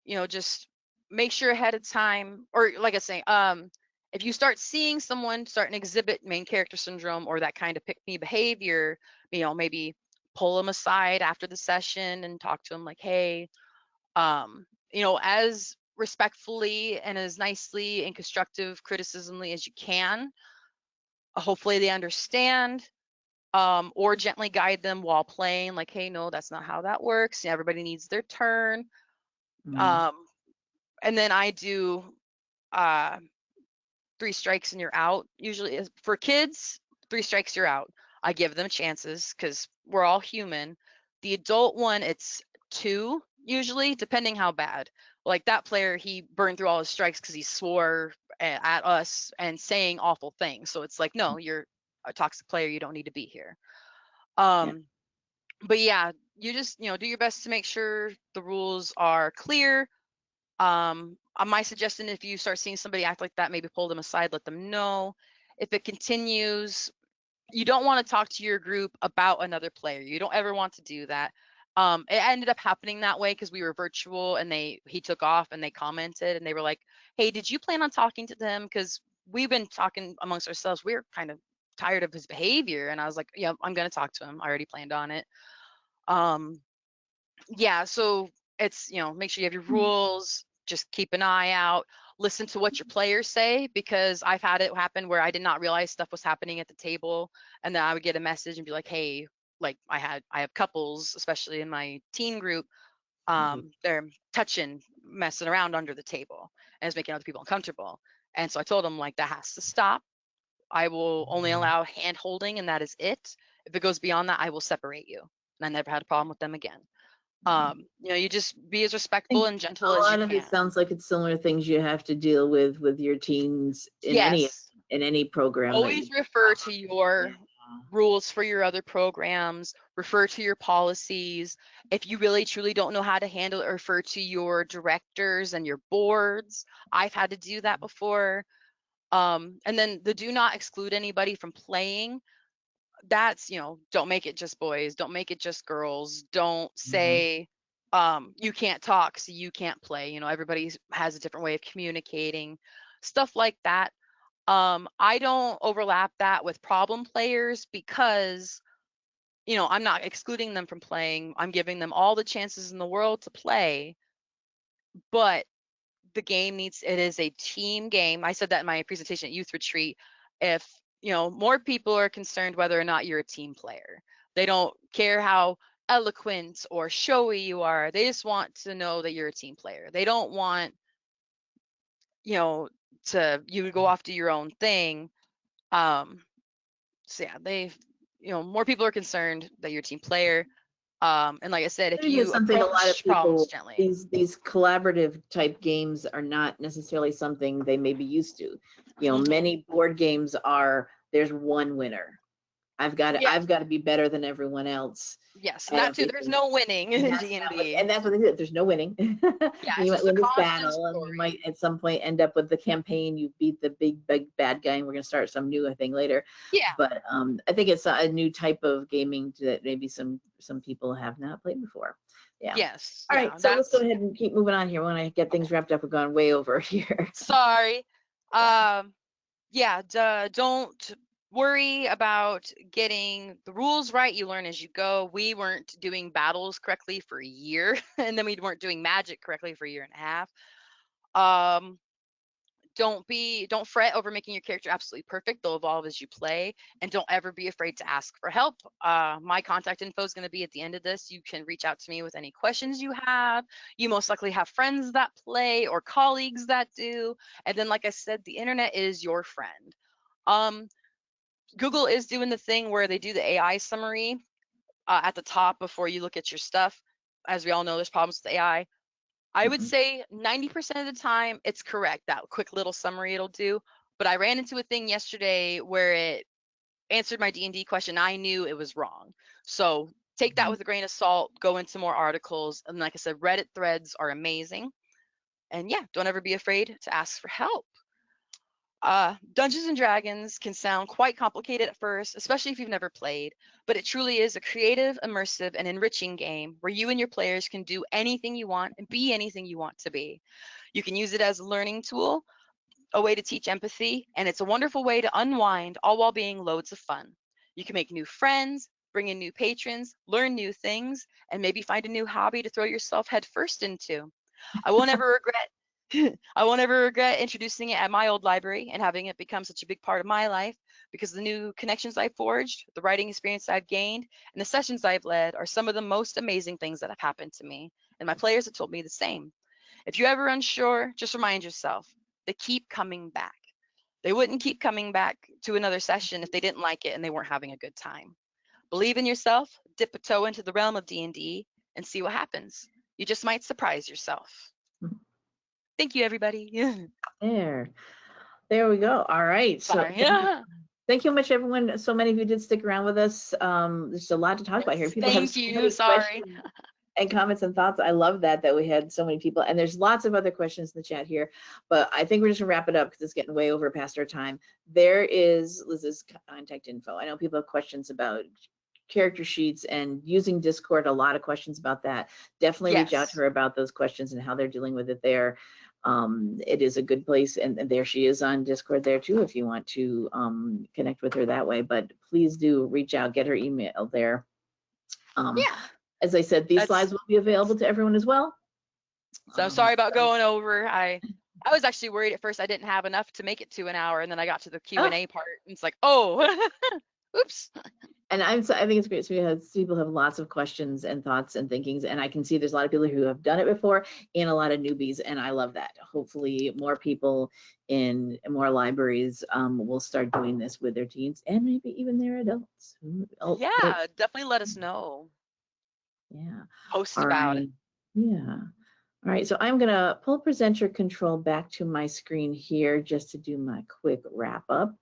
know, just make sure ahead of time, or like I say, if you start seeing someone start to exhibit main character syndrome or that kind of pick me behavior, you know, maybe pull them aside after the session and talk to them like, hey, you know, as respectfully and as nicely and constructive criticismly as you can. Hopefully they understand, or gently guide them while playing, like, hey, no, that's not how that works. Everybody needs their turn. And then I do 3 strikes and you're out. Usually for kids, 3 strikes, you're out. I give them chances because we're all human. The adult one, it's 2 usually, depending how bad. Like that player, he burned through all his strikes because he swore at us and saying awful things. So it's like, no, you're a toxic player. You don't need to be here. But yeah, you just, you know, do your best to make sure the rules are clear. My suggestion, if you start seeing somebody act like that, maybe pull them aside, let them know. If it continues, you don't want to talk to your group about another player. You don't ever want to do that. It ended up happening that way because we were virtual and he took off and they commented and they were like, hey, did you plan on talking to them? Because we've been talking amongst ourselves. We're kind of tired of his behavior. And I was like, yeah, I'm going to talk to him. I already planned on it. Yeah, so it's, you know, make sure you have your rules, just keep an eye out, listen to what your players say, because I've had it happen where I did not realize stuff was happening at the table, and then I would get a message and be like, hey, like I have couples, especially in my teen group, they're touching, messing around under the table, and it's making other people uncomfortable. And so I told them, like, that has to stop. I will only allow hand holding, and that is it. If it goes beyond that, I will separate you. And I never had a problem with them again. You know, you just be as respectful and gentle as you can. A lot of it sounds like it's similar things you have to deal with your teens in any program. Always refer to your rules for your other programs, refer to your policies. If you really truly don't know how to handle it, refer to your directors and your boards. I've had to do that before. And then the do not exclude anybody from playing. that's, don't make it just boys, don't make it just girls, don't Mhm. say you can't talk so you can't play. Everybody has a different way of communicating, stuff like that. I don't overlap that with problem players because I'm not excluding them from playing. I'm giving them all the chances in the world to play, but the game it is a team game. I said that in my presentation at Youth Retreat. If, more people are concerned whether or not you're a team player, they don't care how eloquent or showy you are. They just want to know that you're a team player. They don't want, to you go off to your own thing. So yeah, more people are concerned that you're a team player. And like I said, I if think it's you something a lot of approach problems people, gently. these collaborative type games are not necessarily something they may be used to. Mhm. Many board games are, there's one winner. Yeah. I've got to be better than everyone else Yes, and at that too. There's everything. no winning And in that's not what, D&D. and that's what they do. There's no winning. Yeah, You it's might just a win this constant battle, and you story. might at some point end up with the campaign. You beat the big bad guy, and we're going to start some new thing later. Yeah. But I think it's a new type of gaming that maybe some people have not played before. Yeah. Yes. All Yeah. right, so let's go That's ahead and keep moving on here. We want to get things wrapped up. We're going way over here. sorry. Yeah. Yeah. Don't worry about getting the rules right. You learn as you go. We weren't doing battles correctly for a year, and then we weren't doing magic correctly for a year and a half. Um, don't fret over making your character absolutely perfect. They'll evolve as you play, and don't ever be afraid to ask for help. My contact info is going to be at the end of this. You can reach out to me with any questions you have. You most likely have friends that play or colleagues that do, and then like I said, the internet is your friend. um Google is doing the thing where they do the AI summary at the top before you look at your stuff. As we all know, there's problems with AI. I would Mhm. say 90% of the time it's correct, that quick little summary it'll do. But I ran into a thing yesterday where it answered my D&D question. I knew it was wrong. So take that with a grain of salt, go into more articles. And like I said, Reddit threads are amazing. And yeah, don't ever be afraid to ask for help. Dungeons and Dragons can sound quite complicated at first, especially if you've never played, but it truly is a creative, immersive, and enriching game where you and your players can do anything you want and be anything you want to be. You can use it as a learning tool, a way to teach empathy, and it's a wonderful way to unwind, all while being loads of fun. You can make new friends, bring in new patrons, learn new things, and maybe find a new hobby to throw yourself headfirst into. I won't ever regret I won't ever regret introducing it at my old library and having it become such a big part of my life, because the new connections I've forged, the writing experience I've gained, and the sessions I've led are some of the most amazing things that have happened to me. And my players have told me the same. If you're ever unsure, just remind yourself, they keep coming back. They wouldn't keep coming back to another session if they didn't like it and they weren't having a good time. Believe in yourself, dip a toe into the realm of D&D, and see what happens. You just might surprise yourself. Thank you, everybody. There we go. All right. So Sorry. thank you much, everyone. So many of you did stick around with us. There's a lot to talk about here. Yes, People have thank so you. many Sorry. questions and comments and thoughts. I love that we had so many people, and there's lots of other questions in the chat here, but I think we're just gonna wrap it up because it's getting way over past our time. There is Liz's contact info. I know people have questions about character sheets and using Discord, a lot of questions about that. Definitely reach out to Yes. her about those questions and how they're dealing with it there. It is a good place, and there she is on Discord there too if you want to connect with her that way. But please do reach out, get her email there. Yeah. As I said, these That's slides will be available to everyone as well. so sorry about going over. I was actually worried at first I didn't have enough to make it to an hour, and then I got to the Oh, Q&A part, and it's like, oh, oops. and I think it's great. So because people have lots of questions and thoughts and thinkings, and I can see there's a lot of people who have done it before and a lot of newbies, and I love that. Hopefully more people in more libraries will start doing this with their teens and maybe even their adults. Oh, Yeah, definitely let us know. yeah. Post All about it. right. Yeah. All right, so I'm gonna pull presenter control back to my screen here just to do my quick wrap up.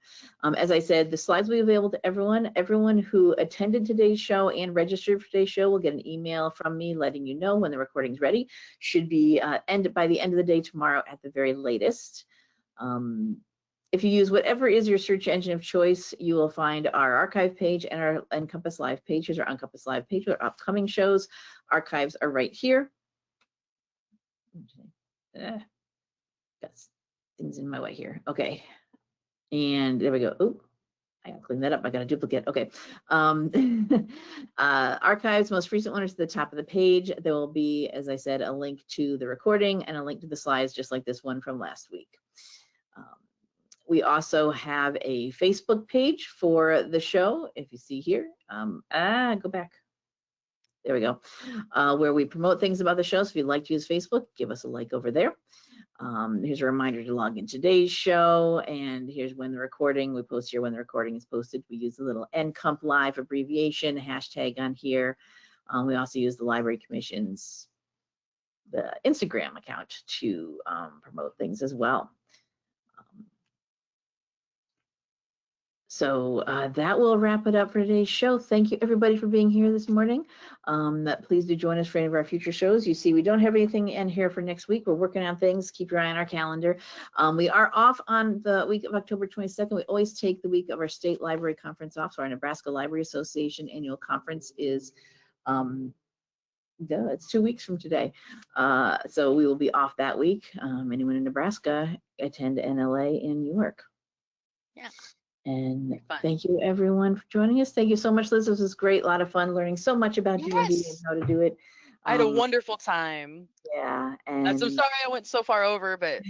As I said, the slides will be available to everyone. Everyone who attended today's show and registered for today's show will get an email from me letting you know when the recording's ready. Should be by the end of the day tomorrow at the very latest. If you use whatever is your search engine of choice, you will find our archive page and our NCompass Live page. Here's our NCompass Live page with our upcoming shows. Archives are right here. Got things in my way here. Okay. And there we go. Oh, I gotta clean that up. I got a duplicate. Okay. Archives, most recent one is at the top of the page. There will be, as I said, a link to the recording and a link to the slides, just like this one from last week. We also have a Facebook page for the show. If you see here, go back. There we go. Where we promote things about the show. So if you'd like to use Facebook, give us a like over there. Here's a reminder to log in today's show, and here's when the recording, we post here when the recording is posted. We use the little NComp Live abbreviation hashtag on here. We also use the Library Commission's the Instagram account to promote things as well. So that will wrap it up for today's show. Thank you everybody for being here this morning. Please do join us for any of our future shows. You see, we don't have anything in here for next week. We're working on things. Keep your eye on our calendar. We are off on the week of October 22nd. We always take the week of our state library conference off. So our Nebraska Library Association annual conference is, it's 2 weeks from today. So we will be off that week. Anyone in Nebraska, attend NLA in New York. Yeah. And thank you everyone for joining us. Thank you so much, Liz. This was great, a lot of fun learning so much about D&D and how to do it. I had a wonderful time. Yeah, and I'm sorry I went so far over, but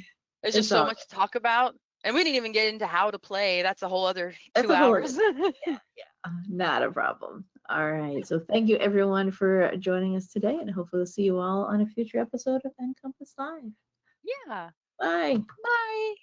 there's just so much to talk about. And we didn't even get into how to play. That's a whole other 2 hours. Yeah, not a problem. All right, so thank you everyone for joining us today, and hopefully we'll see you all on a future episode of NCompass Live. Yeah. Bye. Bye.